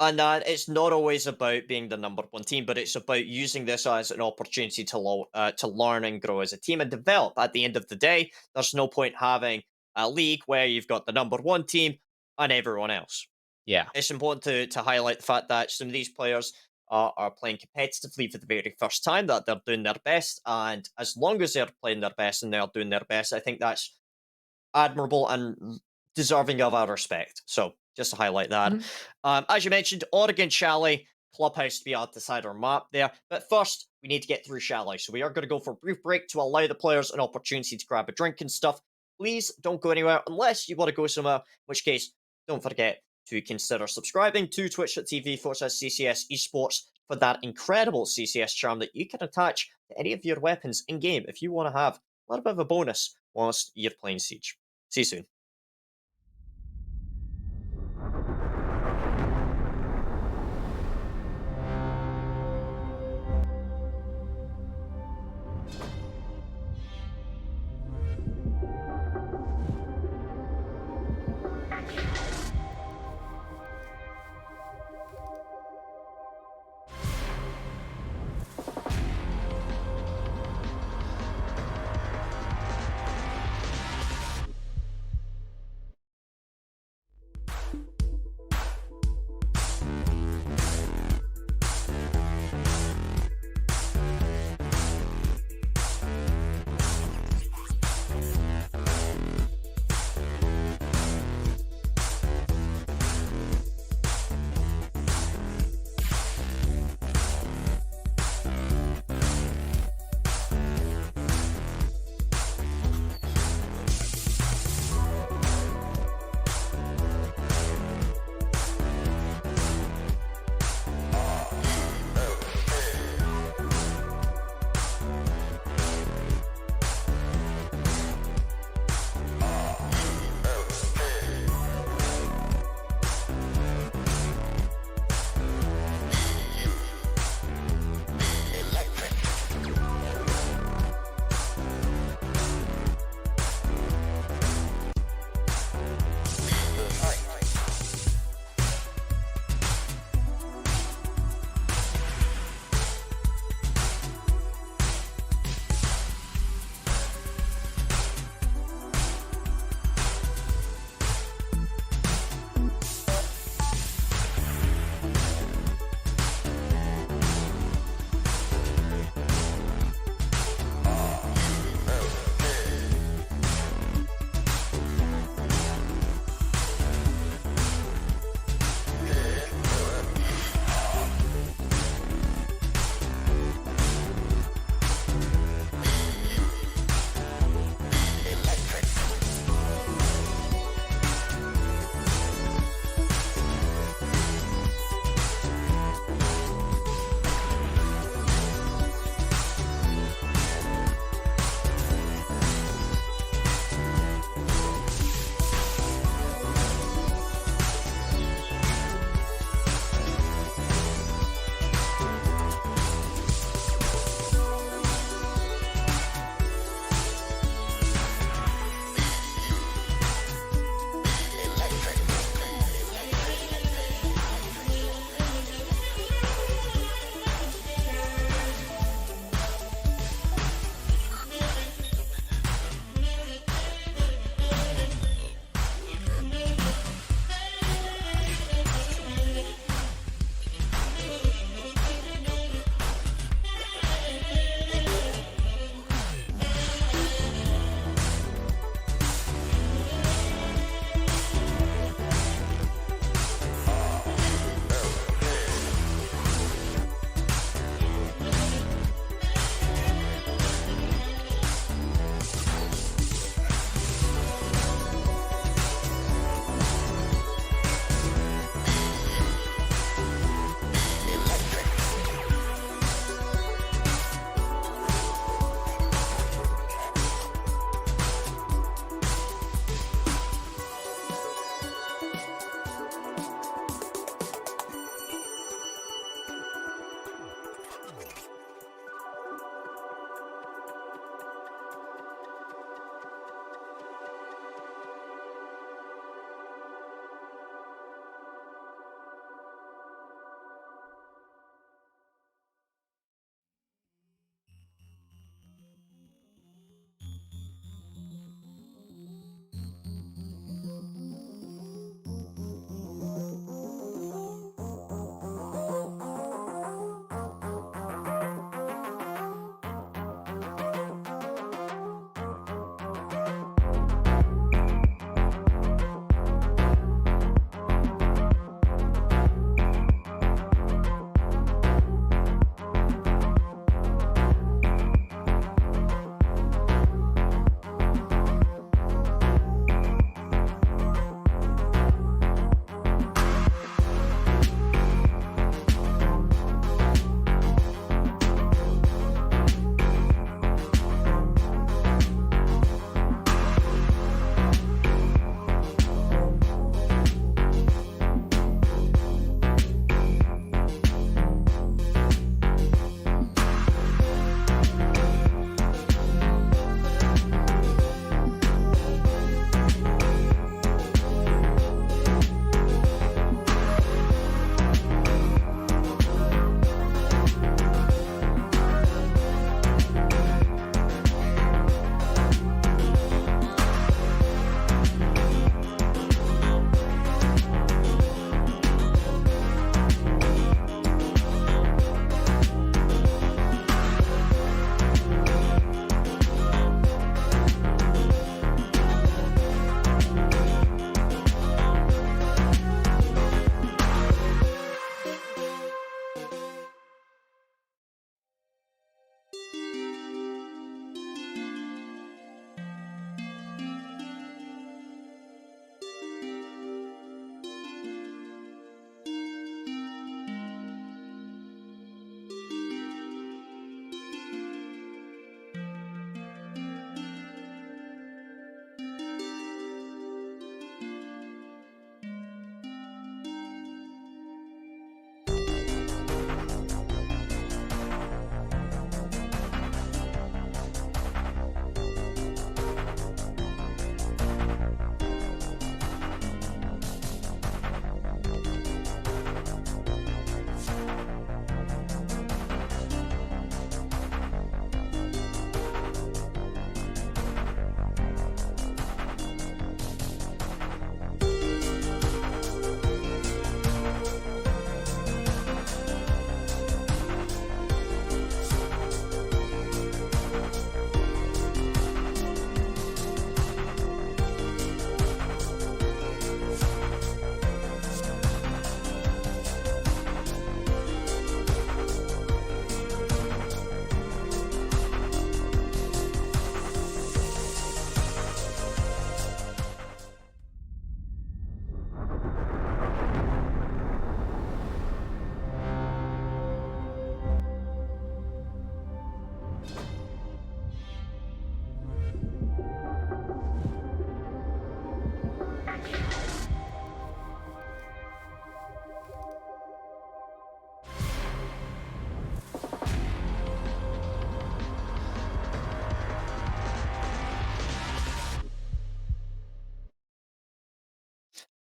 And that it's not always about being the number one team, but it's about using this as an opportunity to learn and grow as a team and develop. At the end of the day, there's no point having a league where you've got the number one team and everyone else. Yeah. It's important to highlight the fact that some of these players are playing competitively for the very first time, that they're doing their best. And as long as they're playing their best and they're doing their best, I think that's admirable and deserving of our respect. So just to highlight that. Mhm. As you mentioned, Oregon Chalet Clubhouse to be on the side of our map there. But first, we need to get through Chalet. So we are going to go for a brief break to allow the players an opportunity to grab a drink and stuff. Please don't go anywhere unless you want to go somewhere, in which case, don't forget to consider subscribing to twitch.tv/CCS Esports for that incredible CCS charm that you can attach to any of your weapons in game if you want to have a little bit of a bonus whilst you're playing Siege. See you soon.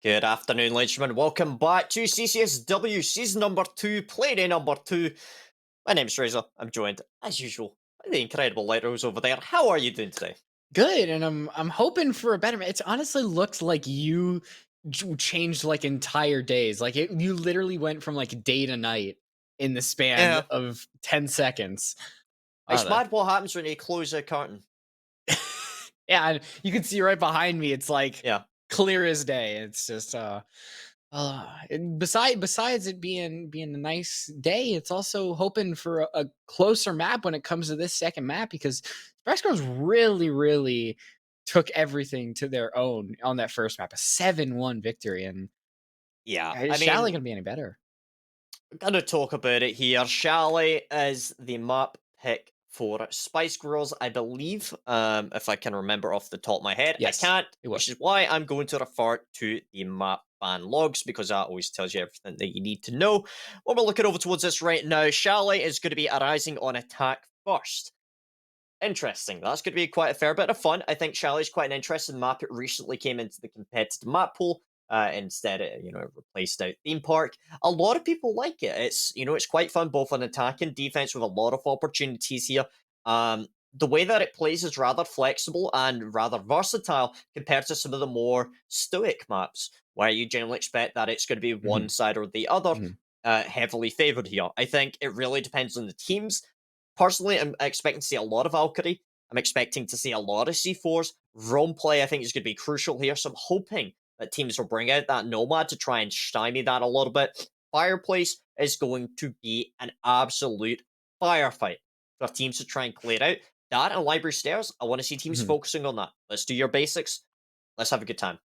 Good afternoon, ladies and gentlemen. Welcome back to CCSW Season number 2, Playday number 2. My name's Razor. I'm joined, as usual, by the incredible Light Rose over there. How are you doing today? Good, and I'm hoping for a better. It honestly looks like you changed like entire days. Like you literally went from like day to night in the span Yeah, of 10 seconds. it's That mad what happens when you close a curtain. yeah, and you can see right behind me. It's like Yeah. clear as day. It's just and besides it being a nice day, it's also hoping for a closer map when it comes to this second map because Spice Girls really took everything to their own on that first map, a 7-1 victory, and Yeah, I is Shally mean, gonna be any better? I'm gonna talk about it here. Shally is the map pick for Spice Girls, I believe. If I can remember off the top of my head, I Yes, can't, it which was. is why I'm going to refer to the map ban logs because that always tells you everything that you need to know. When we're looking over towards this right now, Shally is going to be arising on attack first. Interesting. That's going to be quite a fair bit of fun. I think Shally's quite an interesting map. It recently came into the competitive map pool. Instead, it replaced out theme park. A lot of people like it. It's quite fun both on attack and defense with a lot of opportunities here. The way that it plays is rather flexible and rather versatile compared to some of the more stoic maps, where you generally expect that it's going to be one Mhm, side or the other, mhm, heavily favored here. I think it really depends on the teams. Personally, I'm expecting to see a lot of Valkyrie. I'm expecting to see a lot of C4s. Roam play, I think, is going to be crucial here. So I'm hoping that teams will bring out that Nomad to try and stymie that a little bit. Fireplace is going to be an absolute firefight for teams to try and clear out. That and Library Stairs, I want to see teams mhm. focusing on that. Let's do your basics. Let's have a good time.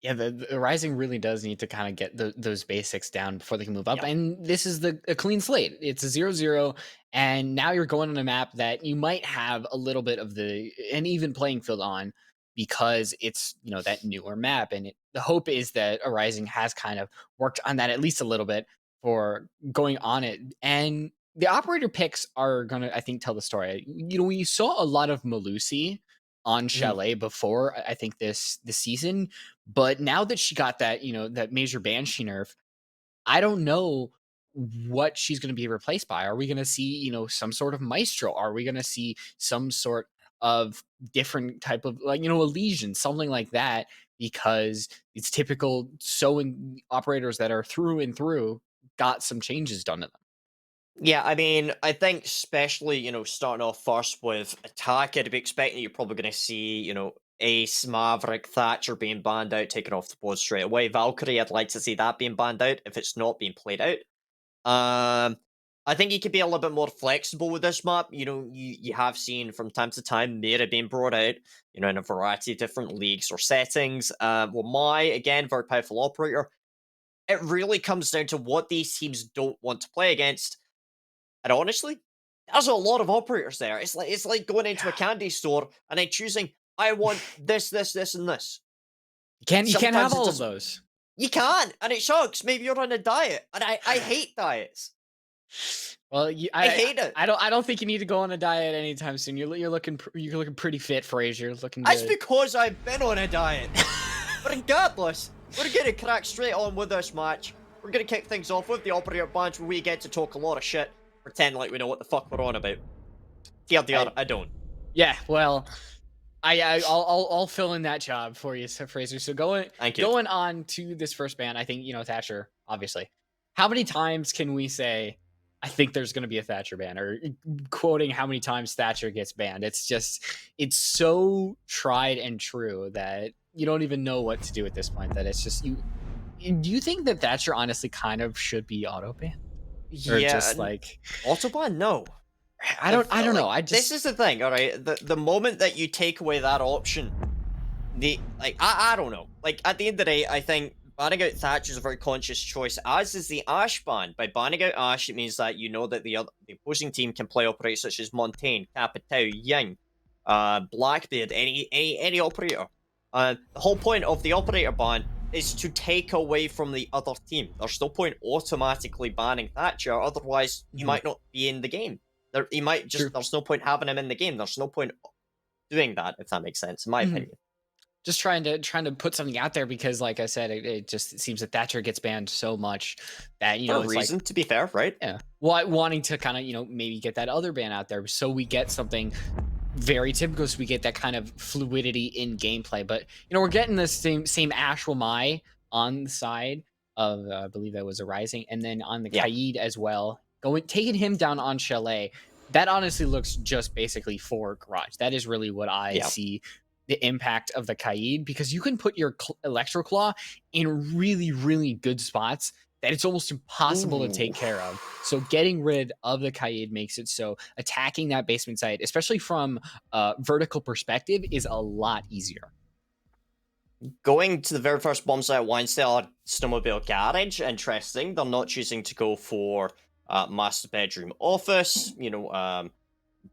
Yeah, the Rising really does need to kind of get those basics down before they can move up. Yep. And this is a clean slate. It's a 0-0, and now you're going on a map that you might have a little bit of an even playing field on because it's that newer map. And the hope is that Arising has kind of worked on that at least a little bit for going on it. And the operator picks are gonna, I think, tell the story. We saw a lot of Malusi on Mhm. Chalet before. I think this season, but now that she got that major Banshee nerf, I don't know what she's going to be replaced by. Are we going to see, some sort of Maestro? Are we going to see some sort of different type of a Legion, something like that? Because it's typical sewing operators that are through and through got some changes done to them. Yeah, I mean, I think especially, starting off first with attack, I'd be expecting you're probably going to see, Ace, Maverick, Thatcher being banned out, taken off the board straight away. Valkyrie, I'd like to see that being banned out if it's not being played out. I think you could be a little bit more flexible with this map. You have seen from time to time Mira being brought out, in a variety of different leagues or settings. Well, again, very powerful operator. It really comes down to what these teams don't want to play against, and honestly, there's a lot of operators there. It's like going into a Yeah. candy store and then choosing, I want this, and this. You can't have Sometimes it all of doesn't. those. You can't, and it sucks. Maybe you're on a diet, and I hate diets. Well, I hate it. I don't think you need to go on a diet anytime soon. You're looking pretty fit, Frazier. Looking That's good. because I've been on a diet. But regardless, we're gonna crack straight on with this match. We're gonna kick things off with the operator bunch where we get to talk a lot of shit, pretend like we know what the fuck we're on about. I, TLDR, I don't. yeah, well, I'll fill in that job for you, Fraser. So going Thank you. going on to this first ban, I think Thatcher. Obviously, how many times can we say? I think there's going to be a Thatcher ban, or quoting how many times Thatcher gets banned. It's so tried and true that you don't even know what to do at this point. That it's just you. Do you think that Thatcher honestly kind of should be auto banned, or Yeah, just and like Autobahn, no. I don't know. Like, I this just is the thing, all right. The moment that you take away that option, I don't know. Like at the end of the day, I think banning out Thatch is a very conscious choice, as is the Ash ban. By banning out Ash, it means that you know that the opposing team can play operators such as Montaigne, Capitao, Ying, Blackbeard, any operator. The whole point of the operator ban is to take away from the other team. There's no point automatically banning Thatcher, otherwise he Mhm. might not be in the game. He might just. True. There's no point having him in the game. There's no point doing that, if that makes sense, in my Mhm. opinion. just trying to put something out there because, like I said, it just seems that Thatcher gets banned so much that For a it's like reason, to be fair, right? yeah, wanting to kind of maybe get that other ban out there so we get something very typical, so we get that kind of fluidity in gameplay. But we're getting the same Ashwell Mai on the side of I believe that was a Rising, and then on the Yeah. Kaid as well, taking him down on Chalet. That honestly looks just basically for Garage. That is really what I Yeah. see the impact of the Kaid, because you can put your Electro Claw in really, really good spots that it's almost impossible to Ooh. take care of. So getting rid of the Kaid makes it so attacking that basement side, especially from a vertical perspective, is a lot easier. Going to the very first bomb site at Winestar Snowmobile Garage, interesting. They're not choosing to go for master bedroom office,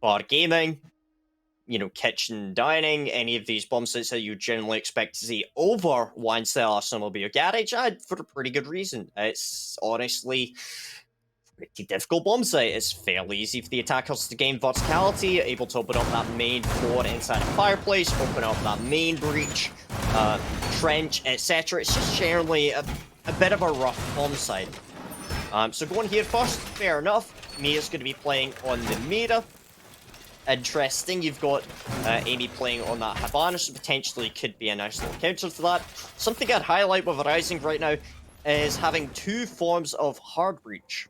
bar gaming, kitchen dining, any of these bomb sites that you generally expect to see over Winestar Snowmobile Garage, for a pretty good reason. It's honestly pretty difficult bomb site. It's fairly easy for the attackers to gain verticality, able to open up that main floor inside a fireplace, open up that main breach, trench, etc. It's just generally a bit of a rough bomb site. So going here first, fair enough. Mia's going to be playing on the Mira. Interesting, you've got Amy playing on that Havana, so potentially could be a nice little counter for that. Something I'd highlight with ARIZING right now is having two forms of hard breach.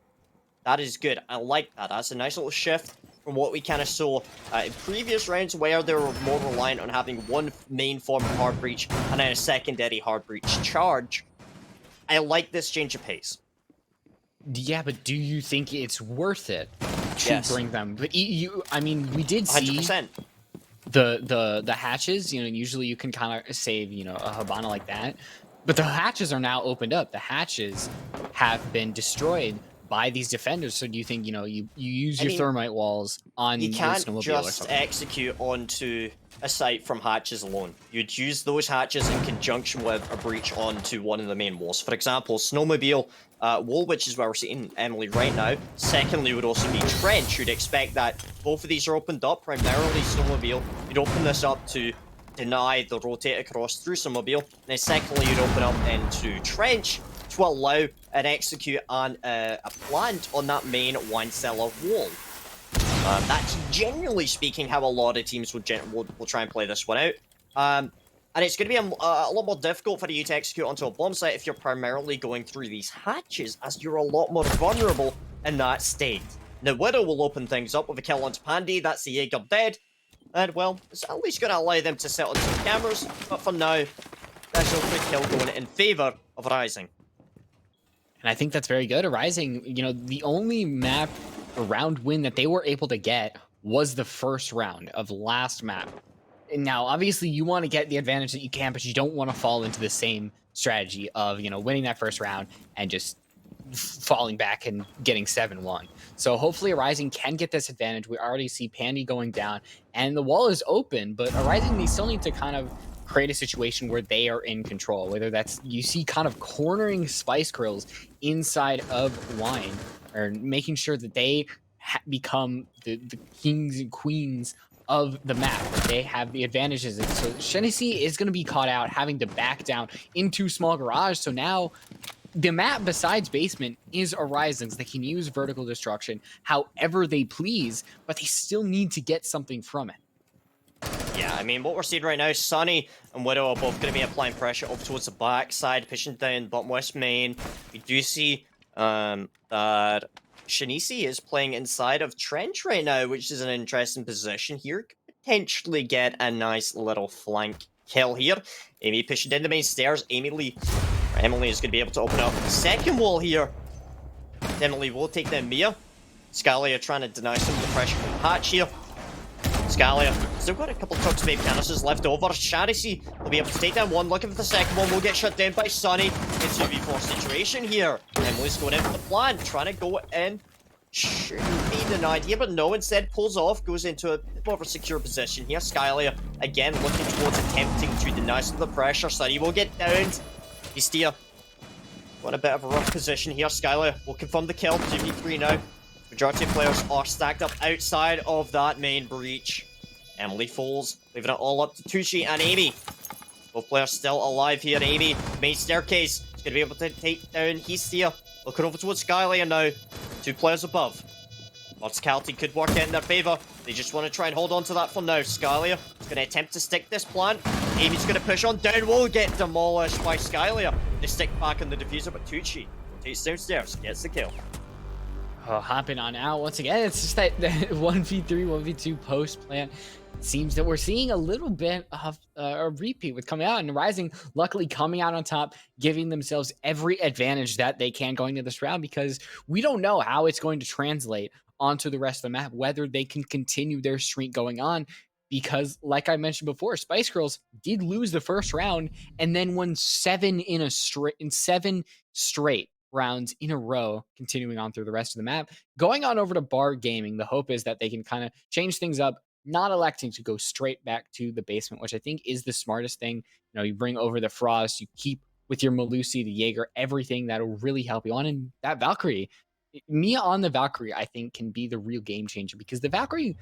That is good. I like that. That's a nice little shift from what we kind of saw in previous rounds, where they were more reliant on having one main form of hard breach and then a secondary hard breach charge. I like this change of pace. Yeah, but do you think it's worth it to Yes. bring them? But I mean, we did see 100%. the hatches. Usually you can kind of save a Habana like that, but the hatches are now opened up. The hatches have been destroyed by these defenders. So do you think you use your thermite walls on You your can't snowmobile or just something? execute onto a site from hatches alone. You'd use those hatches in conjunction with a breach onto one of the main walls. For example, snowmobile wall, which is where we're seeing Emily right now. Secondly, would also be trench. You'd expect that both of these are opened up, primarily snowmobile. You'd open this up to deny the rotate across through snowmobile. And then secondly, you'd open up into trench to allow and execute on a plant on that main wine cellar wall. That's generally speaking how a lot of teams will try and play this one out. And it's going to be a lot more difficult for you to execute onto a bomb site if you're primarily going through these hatches, as you're a lot more vulnerable in that state. Now, Widow will open things up with a kill onto Pandy. That's the Jaeger dead. And, well, it's at least going to allow them to set on some cameras. But for now, there's no quick kill going in favor of ARIZING. And I think that's very good. ARIZING, the only map round win that they were able to get was the first round of last map. And now, obviously, you want to get the advantage that you can, but you don't want to fall into the same strategy of, winning that first round and just falling back and getting 7-1. So hopefully ARIZING can get this advantage. We already see Pandy going down and the wall is open, but ARIZING, they still need to kind of create a situation where they are in control, whether that's you see kind of cornering Spice Grills inside of Wine, or making sure that they become the kings and queens of the map, that they have the advantages. And so Shenesi is going to be caught out, having to back down into small garage. So now the map besides basement is ARIZING's. They can use vertical destruction however they please, but they still need to get something from it. Yeah, I mean, what we're seeing right now, Sunny and Widow are both going to be applying pressure up towards the back side, pushing down bottom west main. We do see that Shenesi is playing inside of Trench right now, which is an interesting position here. Could potentially get a nice little flank kill here. Amy pushing down the main stairs. Emily is going to be able to open up the second wall here. Emily will take down Mia. Scalia trying to deny some of the pressure from Hatch here. Scalia still got a couple of tugs of vape canisters left over. Sharisi will be able to take down one. Looking for the second one. Will get shut down by Sunny. It's a 2v4 situation here. Emily's going in for the plan. Trying to go in. Shouldn't be an idea, but no. Instead pulls off. Goes into a bit more of a secure position here. Scalia again looking towards attempting to deny some of the pressure. Sunny will get downed. He's still got a bit of a rough position here. Skylar will confirm the kill. 2v3 now. Majority of players are stacked up outside of that main breach. Emily falls, leaving it all up to Tucci and Amy. Both players still alive here. Amy, main staircase, is going to be able to take down Hestia. Looking over towards Skylier now. 2 players above. Verticality could work out in their favour. They just want to try and hold on to that for now. Skylier is going to attempt to stick this plant. Amy's going to push on down. Will get demolished by Skylier. They stick back on the diffuser, but Tucci takes downstairs, gets the kill. Oh, hopping on out once again. It's just that 1v3, 1v2 post plant. Seems that we're seeing a little bit of a repeat with coming out, and Rising luckily coming out on top, giving themselves every advantage that they can going into this round, because we don't know how it's going to translate onto the rest of the map, whether they can continue their streak going on, because like I mentioned before, Spice Girls did lose the first round and then won 7 straight rounds in a row, continuing on through the rest of the map. Going on over to Bar Gaming, the hope is that they can kind of change things up, not electing to go straight back to the basement, which I think is the smartest thing. You know, you bring over the Frost, you keep with your Melusi, the Jaeger, everything that'll really help you on. And that Valkyrie, Mia on the Valkyrie, I think can be the real game changer, because the Valkyrie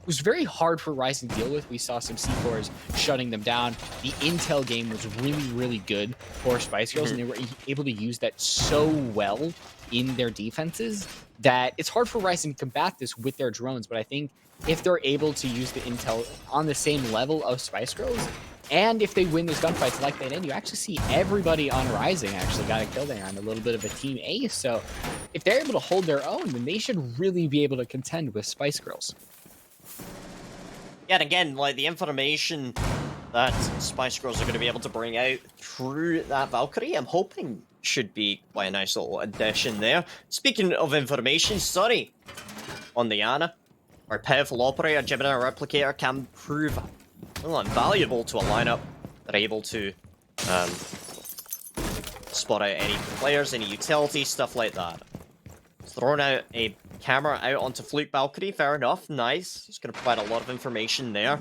was very hard for Rising to deal with. We saw some C4s shutting them down. The intel game was really, really good for Spice Girls, and they were able to use that so well in their defenses that it's hard for Rising to combat this with their drones. But I think if they're able to use the intel on the same level of Spice Girls, and if they win these gunfights like they did, you actually see everybody on Rising actually got a kill there on a little bit of a team ace. So if they're able to hold their own, then they should really be able to contend with Spice Girls. Yeah, and again, like, the information that Spice Girls are going to be able to bring out through that Valkyrie, I'm hoping should be quite a nice little addition there. Speaking of information, Sunny on the Ana, our powerful operator, Gemini Replicator, can prove invaluable to a lineup that are able to spot out any players, any utilities, stuff like that. Throwing out a camera out onto Fluke Valkyrie, fair enough, nice. It's going to provide a lot of information there.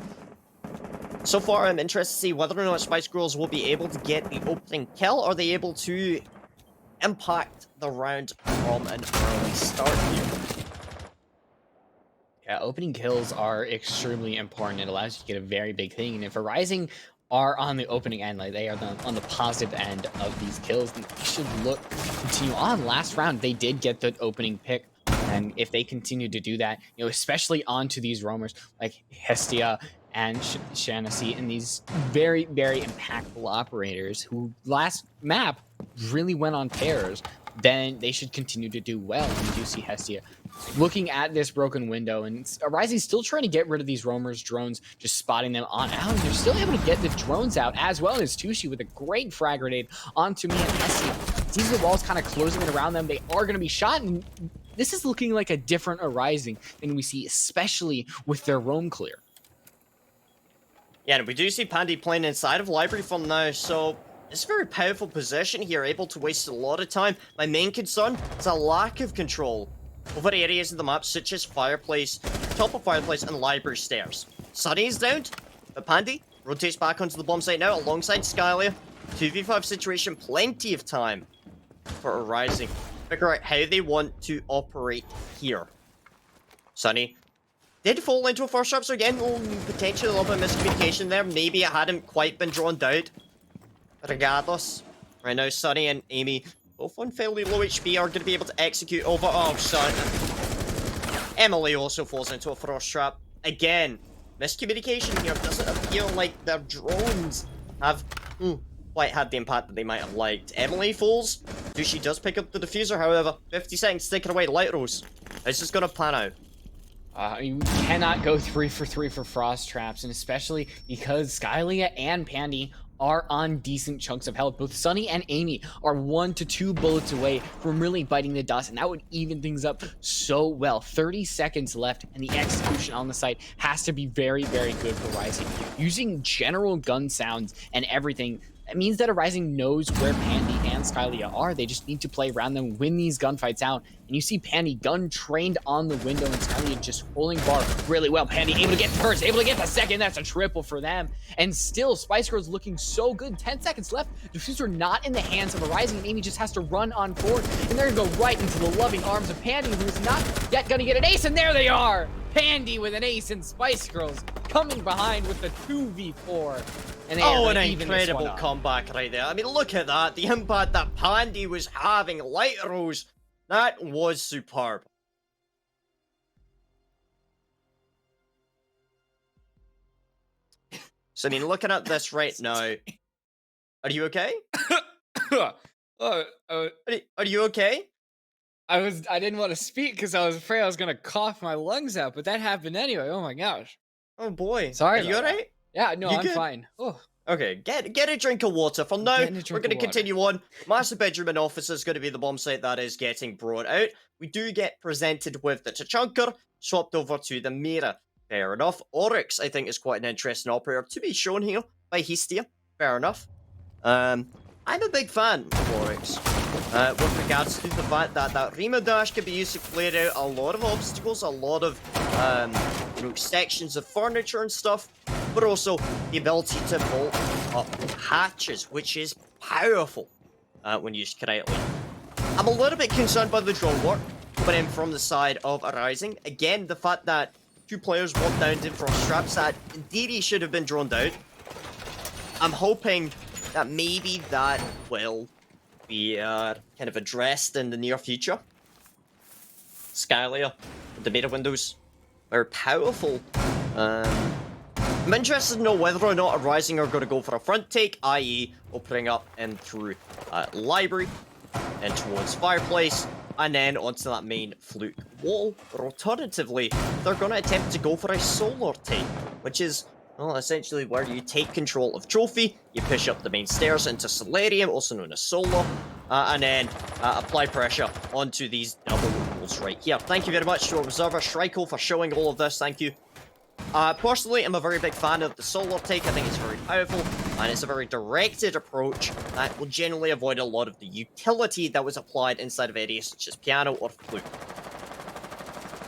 So far, I'm interested to see whether or not Spice Girls will be able to get the opening kill, or are they able to impact the round from an early start here. Yeah, opening kills are extremely important. It allows you to get a very big thing. And if Arising are on the opening end, like they are on the positive end of these kills, then they should continue on. Last round, they did get the opening pick. And if they continue to do that, you know, especially onto these roamers like Hestia and Shanasi and these very, very impactful operators who last map really went on tears, then they should continue to do well. And you do see Hestia looking at this broken window, and Arising still trying to get rid of these roamers, drones, just spotting them on out. And they're still able to get the drones out, as well as Tushi with a great frag grenade onto me and Hestia. Sees the walls kind of closing in around them. They are going to be shot, and this is looking like a different Arising than we see, especially with their roam clear. Yeah, and we do see Pandy playing inside of Library from now, so it's a very powerful position here, able to waste a lot of time. My main concern is a lack of control over areas of the map, such as Fireplace, top of Fireplace, and Library Stairs. Sunny is down, but Pandy rotates back onto the bomb site now, alongside Skylia. 2v5 situation, plenty of time for Arising. Figure out how they want to operate here. Sunny did fall into a first trap, so again, potentially a little bit of miscommunication there. Maybe it hadn't quite been drawn out. But regardless, right now, Sunny and Amy, both on fairly low HP, are going to be able to execute over. Oh, son. Emily also falls into a frost trap. Again, miscommunication here. Doesn't appear like their drones have quite had the impact that they might have liked. Emily falls. Dushi does pick up the diffuser, however. 50 seconds taken away. Light Rose. This is going to plan out. You cannot go 3 for 3 for frost traps, and especially because Skylia and Pandy are on decent chunks of health. Both Sunny and Amy are 1 to 2 bullets away from really biting the dust, and that would even things up so well. 30 seconds left, and the execution on the site has to be very, very good for Rising. Using general gun sounds and everything, it means that Arising knows where Pandy and Skylia are. They just need to play around them, win these gunfights out. And you see Pandy gun trained on the window, and Skylia just holding bar really well. Pandy able to get first, able to get the second. That's a triple for them. And still, Spice Girls looking so good. 10 seconds left. Diffuser not in the hands of Arising, and Amy just has to run on forward. And they're going to go right into the loving arms of Pandy, who's not yet going to get an ace. And there they are! Pandy with an ace, and Spice Girls coming behind with the 2v4. And they Oh, are an gonna even this one incredible up. comeback right there. I mean, look at that. The impact that Pandy was having. Light Rose. That was superb. So, I mean, looking at this right now. Are you okay? Are you okay? I didn't want to speak because I was afraid I was gonna cough my lungs out, but that happened anyway. Oh my gosh. Oh, boy. Sorry Are you about that. alright? Yeah, no, You I'm good? fine. Oh, Okay, get a drink of water. For now, getting a we're drink going to of water. continue on. Master Bedroom and Office is going to be the bomb site that is getting brought out. We do get presented with the Tachanker, swapped over to the Mira. Fair enough. Oryx, I think, is quite an interesting operator to be shown here by Hestia. Fair enough. I'm a big fan of Oryx. With regards to the fact that that Rima dash can be used to clear out a lot of obstacles, a lot of sections of furniture and stuff, but also the ability to bolt up hatches, which is powerful when used correctly. I'm a little bit concerned by the drone work coming in from the side of ARIZING. Again, the fact that 2 players walked down to frost straps that indeed he should have been droned out. I'm hoping that maybe that will be kind of addressed in the near future. Skylayer, the beta windows, very powerful. I'm interested to know whether or not ARIZING are going to go for a front take, i.e. opening up in through library and towards fireplace, and then onto that main fluke wall. Or alternatively, they're going to attempt to go for a solar take, which is, well, essentially where you take control of Trophy, you push up the main stairs into Solarium, also known as Solar, and then apply pressure onto these double walls right here. Thank you very much to Observer Shriko for showing all of this, thank you. Personally, I'm a very big fan of the Solar take. I think it's very powerful, and it's a very directed approach that will generally avoid a lot of the utility that was applied inside of areas such as Piano or Fluke.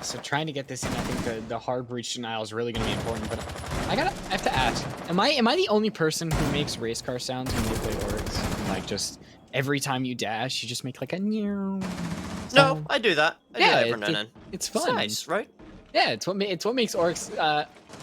So trying to get this in, I think the hard breach denial is really going to be important. But I have to ask: Am I the only person who makes race car sounds when they play Oryx? Like just every time you dash, you just make like a meow. No, I do that. I do that every now and then. It's fun. It's nice, right? Yeah, it's what makes Oryx.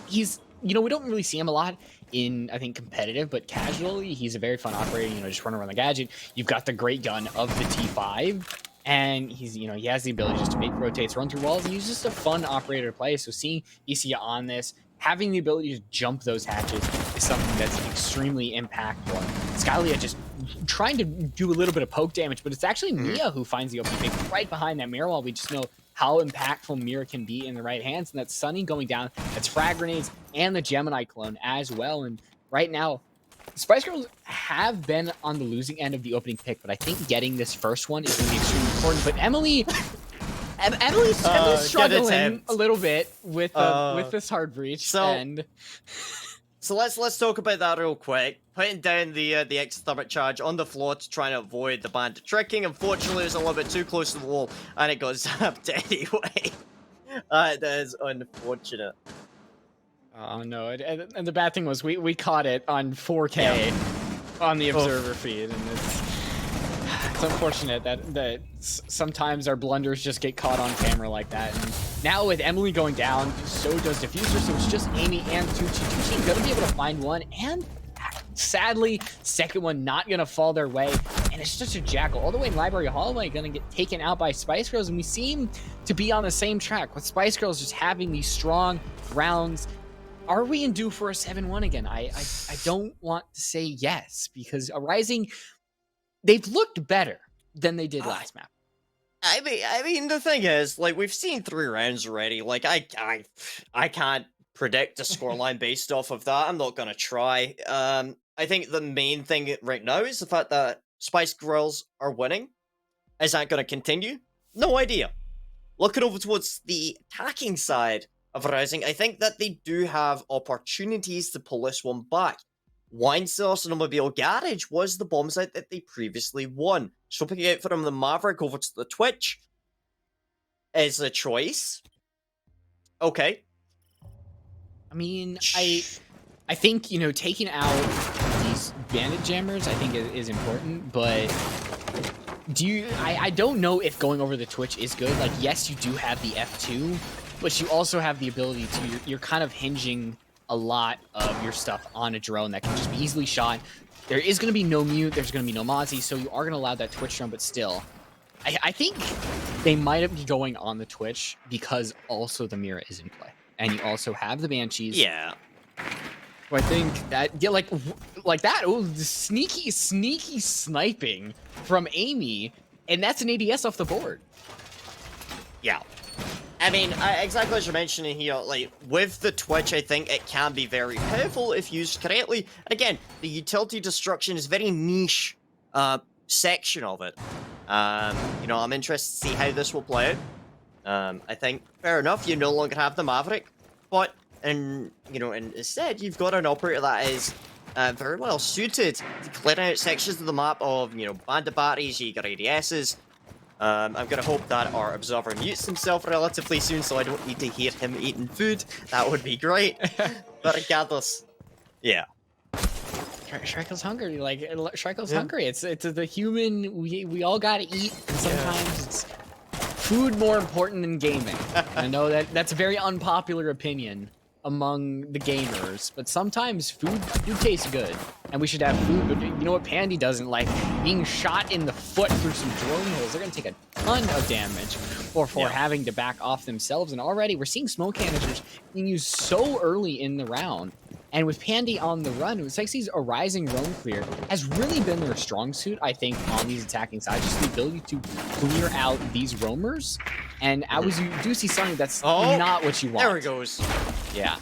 He's we don't really see him a lot in, I think, competitive, but casually he's a very fun operator. Just run around the gadget. You've got the great gun of the T5. And he's, he has the ability just to make rotates, run through walls, and he's just a fun operator to play. So seeing Isia on this, having the ability to jump those hatches is something that's extremely impactful. Skylia just trying to do a little bit of poke damage, but it's actually Mia who finds the open pick right behind that mirror wall. We just know how impactful Mira can be in the right hands, and that's Sunny going down, that's frag grenades, and the Gemini clone as well. And right now, Spice Girls have been on the losing end of the opening pick, but I think getting this first one is going to be extremely important. But Emily's struggling a little bit with this hard breach. So let's talk about that real quick. Putting down the exothermic charge on the floor to try and avoid the bandit tricking. Unfortunately, it was a little bit too close to the wall, and it got zapped anyway. That is unfortunate. Oh no! And the bad thing was we caught it on 4K on the observer feed, and it's unfortunate that sometimes our blunders just get caught on camera like that. And now with Emily going down, so does Diffuser. So it's just Amy and Tucci. Tucci gonna be able to find one, and sadly, second one not gonna fall their way. And it's just a Jackal all the way in Library Hallway, gonna get taken out by Spice Girls. And we seem to be on the same track with Spice Girls just having these strong rounds. Are we in due for a 7-1 again? I don't want to say yes, because ARIZING, they've looked better than they did last map. I mean, the thing is, like, we've seen 3 rounds already. Like, I can't predict a scoreline based off of that. I'm not gonna try. I think the main thing right now is the fact that Spice Girls are winning. Is that gonna continue? No idea. Looking over towards the attacking side of ARIZING, I think that they do have opportunities to pull this one back. Wine Sauce and Automobile Garage was the bomb site that they previously won. Swapping out from the Maverick over to the Twitch is a choice. Okay. I mean, I think, taking out these bandit jammers, I think is important, but I don't know if going over the Twitch is good. Like, yes, you do have the F2, but you also have the ability to, you're kind of hinging a lot of your stuff on a drone that can just be easily shot. There is going to be no mute, there's going to be no Mozzie, so you are going to allow that Twitch drone, but still, I think they might be going on the Twitch because also the Mira is in play. And you also have the Banshees. Yeah. So I think that, yeah, like that, oh, sneaky sniping from Amy, and that's an ADS off the board. Yeah. I mean, exactly as you're mentioning here, like, with the Twitch, I think it can be very powerful if used correctly. And again, the utility destruction is very niche section of it. You know, I'm interested to see how this will play out. I think, fair enough, you no longer have the Maverick, but, you know, instead, you've got an operator that is very well suited to clearing out sections of the map of, you know, bandit batteries, you got ADSs. I'm gonna hope that our observer mutes himself relatively soon so I don't need to hear him eating food. That would be great. But regardless, yeah. Shrike's hungry. Like Shrike's hungry. It's the human. We all gotta eat, and sometimes it's food more important than gaming. I know that's a very unpopular opinion among the gamers, but sometimes food do taste good, and we should have food. But you know what Pandy doesn't like? Being shot in the foot through some drone holes. They're gonna take a ton of damage for having to back off themselves. And already we're seeing smoke canisters being used so early in the round. And with Pandy on the run, Sexy's ARIZING roam clear has really been their strong suit, I think, on these attacking sides. Just the ability to clear out these roamers. And as you do see something that's not what you want. There it goes. Yeah.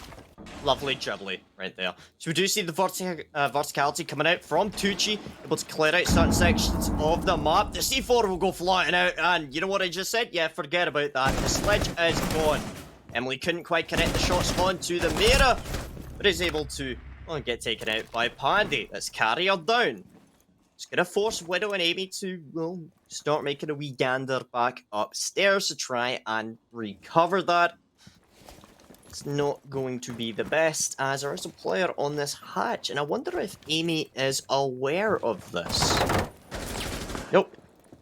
Lovely jubbly right there. So we do see the verticality coming out from Tucci, able to clear out certain sections of the map. The C4 will go flying out, and you know what I just said? Yeah, forget about that. The sledge is gone. Emily couldn't quite connect the shots onto the Mira, but is able to get taken out by Pandy. That's carry her down. It's going to force Widow and Amy to, well, start making a wee gander back upstairs to try and recover that. It's not going to be the best, as there is a player on this hatch, and I wonder if Amy is aware of this. Nope.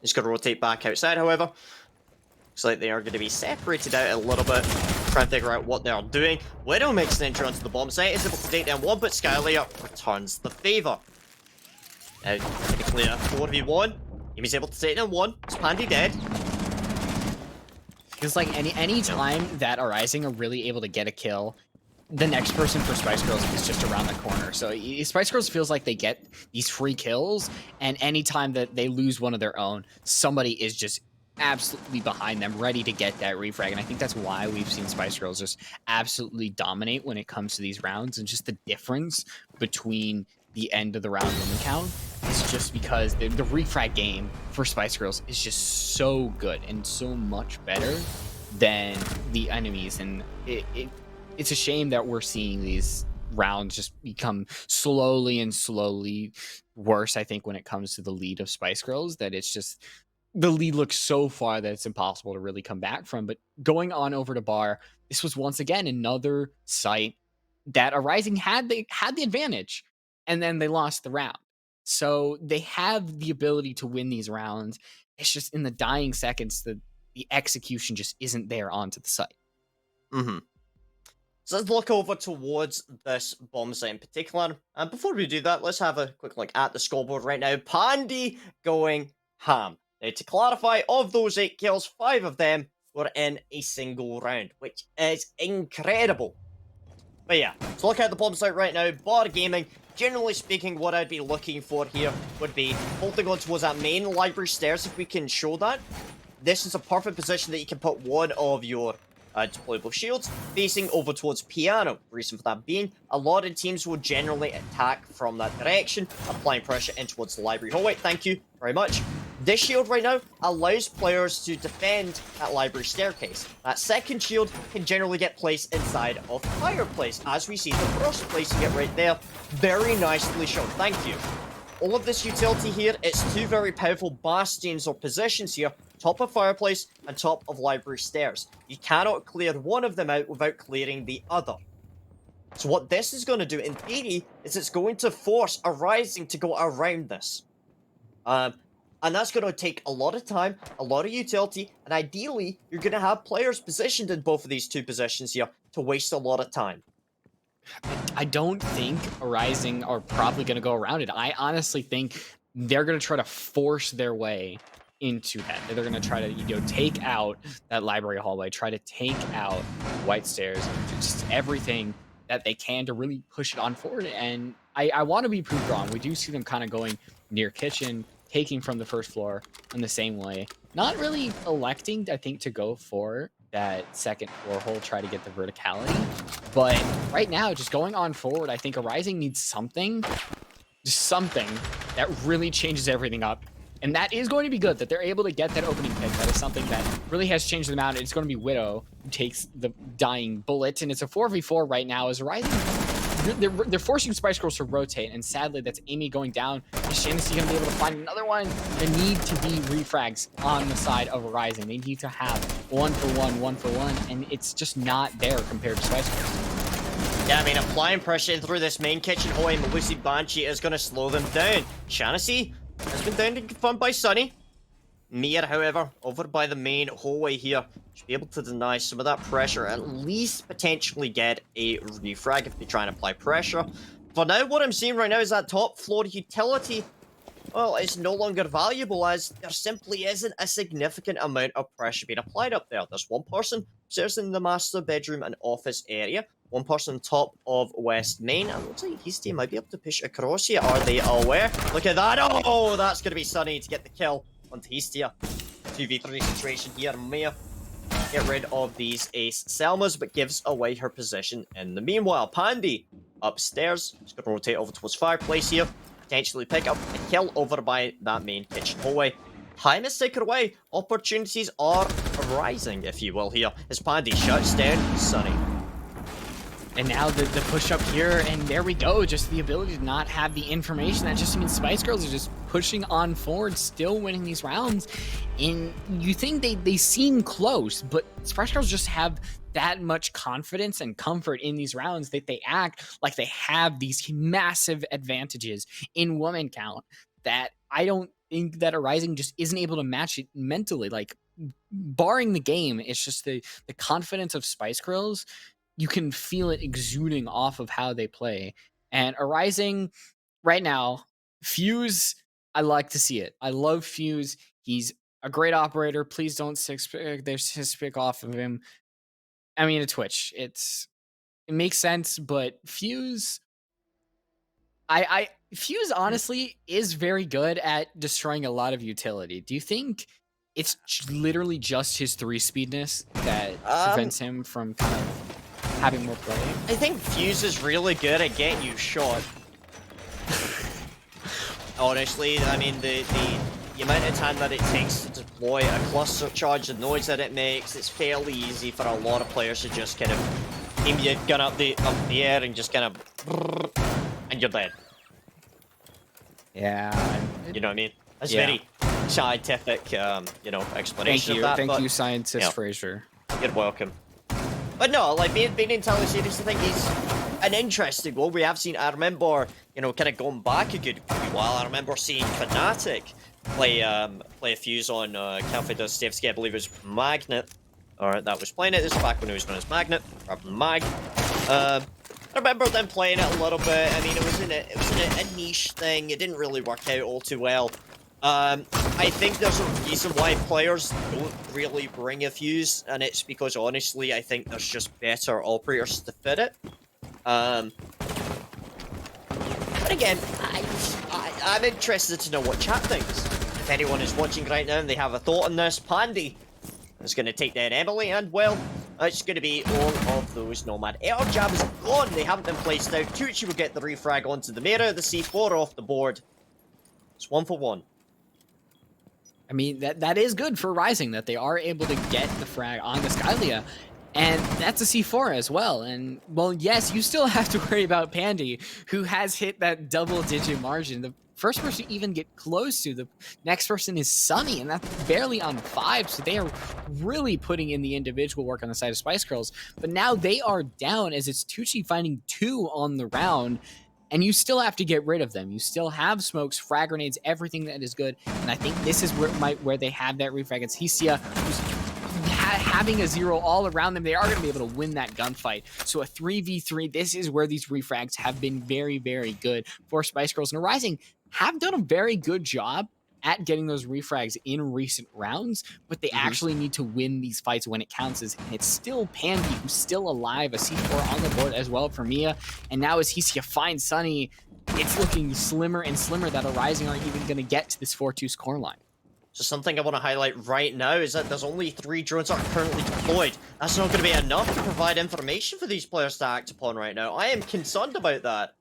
Just going to rotate back outside, however. Looks like they are going to be separated out a little bit, trying to figure out what they are doing. Widow makes an entry onto the bomb site, is able to take down one, but Skylayer returns the favour. Now, pretty clear 4v1. Amy's able to take down one. Is Pandy dead? Because like any time that ARIZING are really able to get a kill, the next person for Spice Girls is just around the corner. So Spice Girls feels like they get these free kills, and anytime that they lose one of their own, somebody is just absolutely behind them, ready to get that refrag. And I think that's why we've seen Spice Girls just absolutely dominate when it comes to these rounds, and just the difference between the end of the round win count is just because the refrag game for Spice Girls is just so good and so much better than the enemies. And it's a shame that we're seeing these rounds just become slowly worse, I think, when it comes to the lead of Spice Girls, that it's just the lead looks so far that it's impossible to really come back from. But going on over to Bar, this was once again another site that ARIZING had the advantage, and then they lost the round. So they have the ability to win these rounds. It's just in the dying seconds that the execution just isn't there onto the site. Mm-hmm. So let's look over towards this bomb site in particular. And before we do that, let's have a quick look at the scoreboard right now. Pandy going ham. Now, to clarify, of those 8 kills, 5 of them were in a single round, which is incredible. But yeah, so look at the bomb site right now. Bar Gaming, generally speaking, what I'd be looking for here would be holding on towards that main library stairs, if we can show that. This is a perfect position that you can put one of your deployable shields facing over towards piano. Reason for that being, a lot of teams will generally attack from that direction, applying pressure in towards the library hallway. Thank you very much. This shield right now allows players to defend that library staircase. That second shield can generally get placed inside of fireplace, as we see the first placing it right there. Very nicely shown. Thank you. All of this utility here, it's 2 very powerful bastions or positions here, top of fireplace and top of library stairs. You cannot clear one of them out without clearing the other. So what this is going to do, in theory, is it's going to force ARIZING to go around this. And that's going to take a lot of time, a lot of utility, and ideally, you're going to have players positioned in both of these 2 positions here to waste a lot of time. I don't think ARIZING are probably going to go around it. I honestly think they're going to try to force their way into that. They're going to try to, take out that library hallway, try to take out White Stairs, just everything that they can to really push it on forward. And I want to be proved wrong. We do see them kind of going near kitchen, taking from the first floor in the same way. Not really electing, I think, to go for that second floor hole, try to get the verticality. But right now, just going on forward, I think ARIZING needs something, just something that really changes everything up. And that is going to be good, that they're able to get that opening pick. That is something that really has changed them out. It's going to be Widow who takes the dying bullet, and it's a 4v4 right now as ARIZING. They're forcing Spice Girls to rotate, and sadly, that's Amy going down. Is Shannon going to be able to find another one? There need to be refrags on the side of ARIZING. They need to have 1-for-1, and it's just not there compared to Spice Girls. Yeah, I mean, applying pressure through this main kitchen hallway, Malusi Banshee is going to slow them down. Shanasy has been down and confirmed by Sunny. Mir, however, over by the main hallway here, should be able to deny some of that pressure, at least potentially get a refrag if they try and apply pressure. For now, what I'm seeing right now is that top floor utility, well, it's no longer valuable as there simply isn't a significant amount of pressure being applied up there. There's one person upstairs in the master bedroom and office area, one person on top of West Main, and it looks like his team might be able to push across here. Are they aware? Look at that! Oh, that's going to be Sunny to get the kill onto Histia. 2v3 situation here. Mia get rid of these ace Selmas, but gives away her position in the meanwhile. Pandy upstairs. She's going to rotate over towards fireplace here. Potentially pick up a kill over by that main kitchen hallway. Time is taken away. Opportunities are rising, if you will, here. As Pandy shuts down Sunny. And now the push up here, and there we go. Just the ability to not have the information. That just means Spice Girls are just pushing on forward, still winning these rounds. And you think they seem close, but Spice Girls just have that much confidence and comfort in these rounds that they act like they have these massive advantages in woman count that I don't think that ARIZING just isn't able to match it mentally. Like, barring the game, it's just the confidence of Spice Girls. You can feel it exuding off of how they play. And ARIZING right now, Fuse, I like to see it. I love Fuse. He's a great operator. Please don't six pick off of him. I mean, a Twitch. It makes sense, but Fuse, Fuse honestly is very good at destroying a lot of utility. Do you think it's literally just his 3-speedness that prevents him from kind of having more play? I think Fuse is really good at getting you shot. Honestly, I mean, the amount of time that it takes to deploy a cluster charge, the noise that it makes, it's fairly easy for a lot of players to just kind of aim your gun up the air and just kind of, and you're dead. Yeah. You know what I mean? That's very scientific, explanation of that. Thank you, scientist Fraser. You're welcome. But no, like, being entirely serious, I think he's an interesting one. We have seen, I remember, kind of going back a good while, I remember seeing Fnatic play a Fuse on Cafe Dostoevsky, I believe it was Magnet. Or that was playing it. This is back when it was known as Magnet, rather than Mag. I remember them playing it a little bit. I mean, it was in a niche thing. It didn't really work out all too well. I think there's a reason why players don't really bring a Fuse, and it's because, honestly, I think there's just better operators to fit it. But again, I'm interested to know what chat thinks. If anyone is watching right now and they have a thought on this, Pandy is going to take down Emily, and, well, it's going to be all of those Nomad air jabs gone. They haven't been placed out. Tucci will get the refrag onto the Mira, the C4 off the board. It's 1-for-1. I mean, that is good for ARIZING, that they are able to get the frag on the Skylia. And that's a C4 as well. And, well, yes, you still have to worry about Pandy, who has hit that double-digit margin. The first person to even get close to, the next person is Sunny, and that's barely on 5. So they are really putting in the individual work on the side of Spice Girls. But now they are down as it's Tucci finding 2 on the round. And you still have to get rid of them. You still have smokes, frag grenades, everything that is good. And I think this is where they have that refrag. It's Histia, who's having a 0 all around them, they are going to be able to win that gunfight. So a 3v3, this is where these refrags have been very, very good for Spice Girls. And ARIZING have done a very good job at getting those refrags in recent rounds, but they actually need to win these fights when it counts. And it's still Pandy who's still alive, a C4 on the board as well for Mia. And now as Hesia finds Sunny, it's looking slimmer and slimmer that ARIZING aren't even going to get to this 4-2 score line. So something I want to highlight right now is that there's only 3 drones that are currently deployed. That's not going to be enough to provide information for these players to act upon right now. I am concerned about that.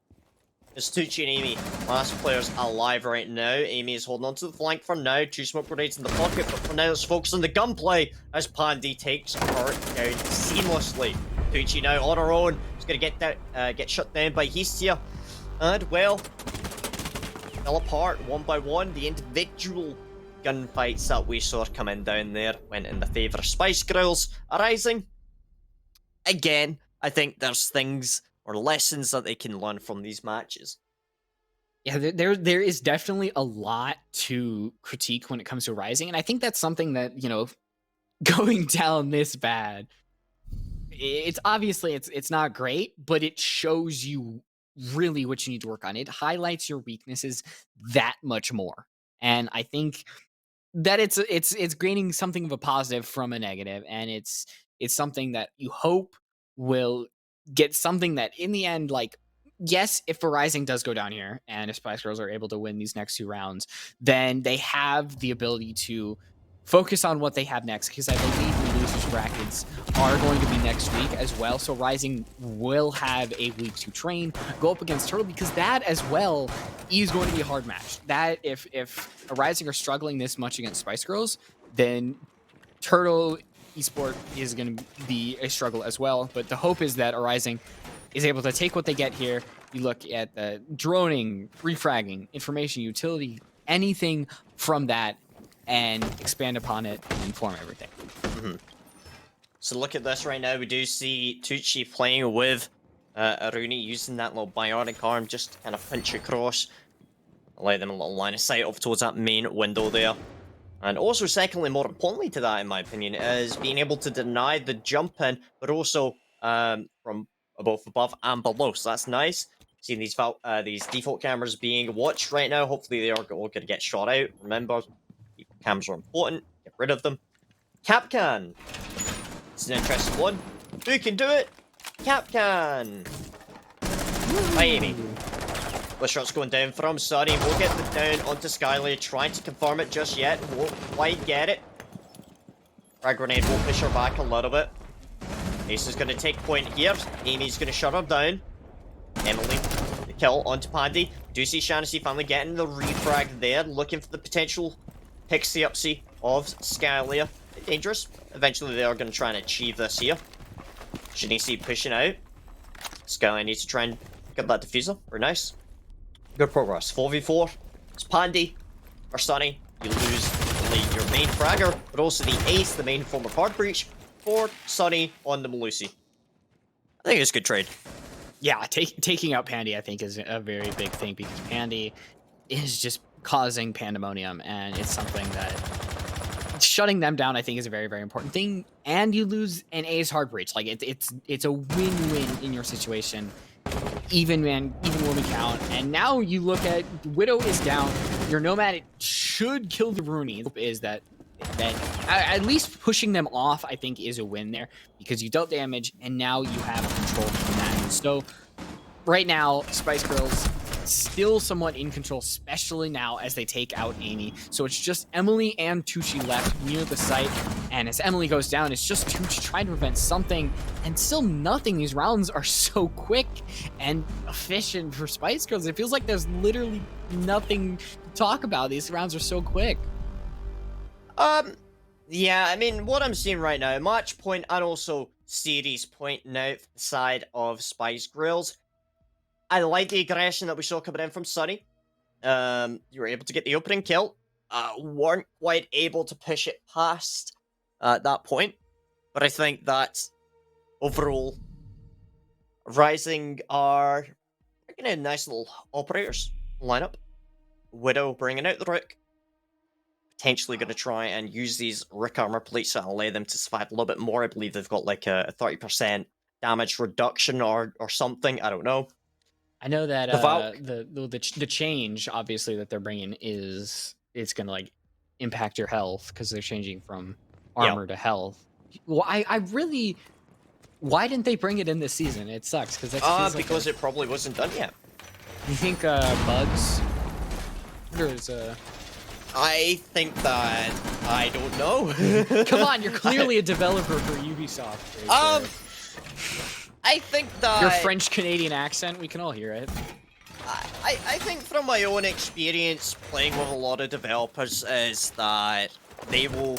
It's Tucci and Amy, last players alive right now. Amy is holding on to the flank for now. 2 smoke grenades in the pocket, but for now let's focus on the gunplay as Pandy takes her down seamlessly. Tucci now on her own. She's going to get shut down by Hesia. And, well, fell apart one by one. The individual gunfights that we saw coming down there went in the favour of Spice Girls. ARIZING, again, I think there's things or lessons that they can learn from these matches. Yeah, there is definitely a lot to critique when it comes to ARIZING, and I think that's something that, you know, going down this bad, it's obviously it's not great, but it shows you really what you need to work on. It highlights your weaknesses that much more, and I think that it's gaining something of a positive from a negative, and it's something that you hope will get something that in the end, like, yes, if ARIZING does go down here and if Spice Girls are able to win these next 2 rounds, then they have the ability to focus on what they have next, because I believe the losers brackets are going to be next week as well. So ARIZING will have a week to train, go up against Turtle, because that as well is going to be a hard match. That if ARIZING are struggling this much against Spice Girls, then Turtle Esports is going to be a struggle as well. But the hope is that ARIZING is able to take what they get here. You look at the droning, refragging, information, utility, anything from that, and expand upon it and inform everything. So look at this right now. We do see Tucci playing with Aruni, using that little bionic arm just to kind of punch across, allow them a little line of sight off towards that main window there. And also, secondly, more importantly to that, in my opinion, is being able to deny the jump in, but also from both above and below. So that's nice. Seeing these default cameras being watched right now. Hopefully, they are all going to get shot out. Remember, default cameras are important. Get rid of them. Capcan. It's an interesting one. Who can do it? Capcan. By Amy. The shot's going down from Sunny. We'll get the down onto Skylar, trying to confirm it just yet. Won't quite get it. Frag grenade will push her back a little bit. Ace is going to take point here. Amy's going to shut her down. Emily, the kill onto Pandy. Do see Shanasy finally getting the refrag there, looking for the potential pixie-upsy of Skylar. Dangerous. Eventually they are going to try and achieve this here. Shanasy pushing out. Skylar needs to try and get that diffuser. Very nice. Good progress. 4v4. It's Pandy or Sunny. You lose only your main fragger, but also the ace, the main form of hard breach, for Sunny on the Melusi. I think it's a good trade. Yeah, taking out Pandy, I think, is a very big thing, because Pandy is just causing pandemonium, and it's something that shutting them down, I think, is a very, very important thing. And you lose an ace hard breach. Like, it's a win-win in your situation. Even when we count. And now you look at Widow is down. Your Nomad, it should kill the Rooney. Is that at least pushing them off, I think, is a win there, because you dealt damage and now you have control from that. So right now, Spice Girls still somewhat in control, especially now as they take out Amy. So it's just Emily and Tucci left near the site, and as Emily goes down, it's just Tucci trying to prevent something, and still nothing. These rounds are so quick and efficient for Spice Girls. It feels like there's literally nothing to talk about. These rounds are so quick. Yeah, I mean, what I'm seeing right now, match point and also series point now for the side of Spice Girls. I like the aggression that we saw coming in from Sunny. You were able to get the opening kill. Weren't quite able to push it past that point. But I think that overall, ARIZING are bringing in nice little operators lineup. Widow bringing out the Rook. potentially going to try and use these Rick armor plates that allow them to survive a little bit more. I believe they've got like a 30% damage reduction or something. I don't know. I know that The Valk, the change obviously that they're bringing is it's gonna like impact your health because they're changing from yeah. armor to health. Well, I really why didn't they bring it in this season? It sucks because that feels like because it probably wasn't done yet. you think bugs? Or is I think that I don't know. Come on, you're clearly a developer for Ubisoft. I think that your French Canadian accent, we can all hear it. I think from my own experience playing with a lot of developers is that they will,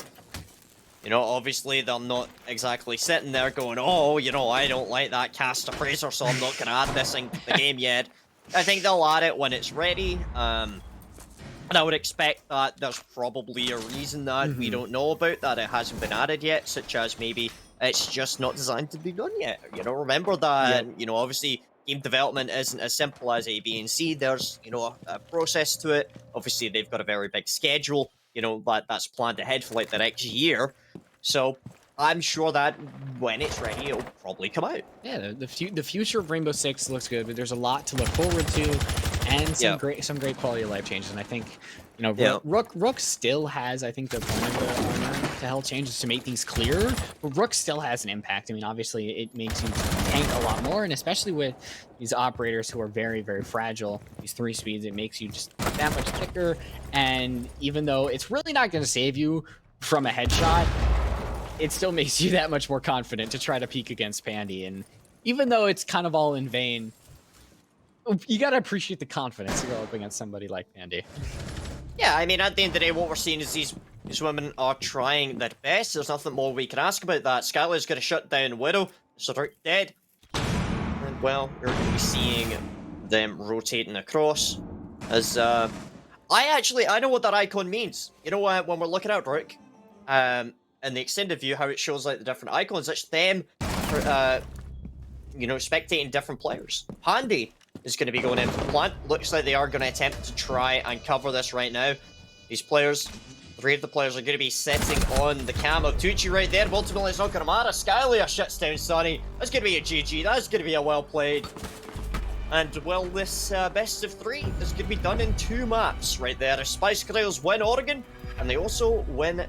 you know, obviously they're not exactly sitting there going, oh, you know, I don't like that cast appraiser, so I'm not going to add this in the game yet. I think they'll add it when it's ready. And I would expect that there's probably a reason that we don't know about, that it hasn't been added yet, such as maybe it's just not designed to be done yet. You know, remember that, you know, obviously game development isn't as simple as A, B, and C. There's, you know, a process to it. Obviously, they've got a very big schedule, you know, that's planned ahead for like the next year. So I'm sure that when it's ready, it'll probably come out. Yeah, the future of Rainbow Six looks good, but there's a lot to look forward to, and some great quality of life changes. And I think, you know, Rook still has, I think, the point of the armor to health changes to make things clearer, but Rook still has an impact. I mean, obviously, it makes you tank a lot more, and especially with these operators who are very, very fragile, these 3 speeds, it makes you just that much thicker. And even though it's really not going to save you from a headshot, it still makes you that much more confident to try to peek against Pandy. And even though it's kind of all in vain, you got to appreciate the confidence to go up against somebody like Pandy. Yeah, I mean, at the end of the day, what we're seeing is these women are trying their best. There's nothing more we can ask about that. Skylar's going to shut down Widow. Stark dead. And, well, you're going to be seeing them rotating across. As, I know what that icon means. You know, when we're looking at Rook, in the extended view, how it shows like the different icons, it's them, you know, spectating different players. Pandy is going to be going in for the plant. Looks like they are going to attempt to try and cover this right now. These players, 3 of the players are going to be sitting on the cam of Tucci right there. Ultimately, it's not going to matter. Skylia shuts down Sunny. That's going to be a GG. That's going to be a well played. And, well, this best of 3 is going to be done in 2 maps right there. Spice Grills win Oregon, and they also win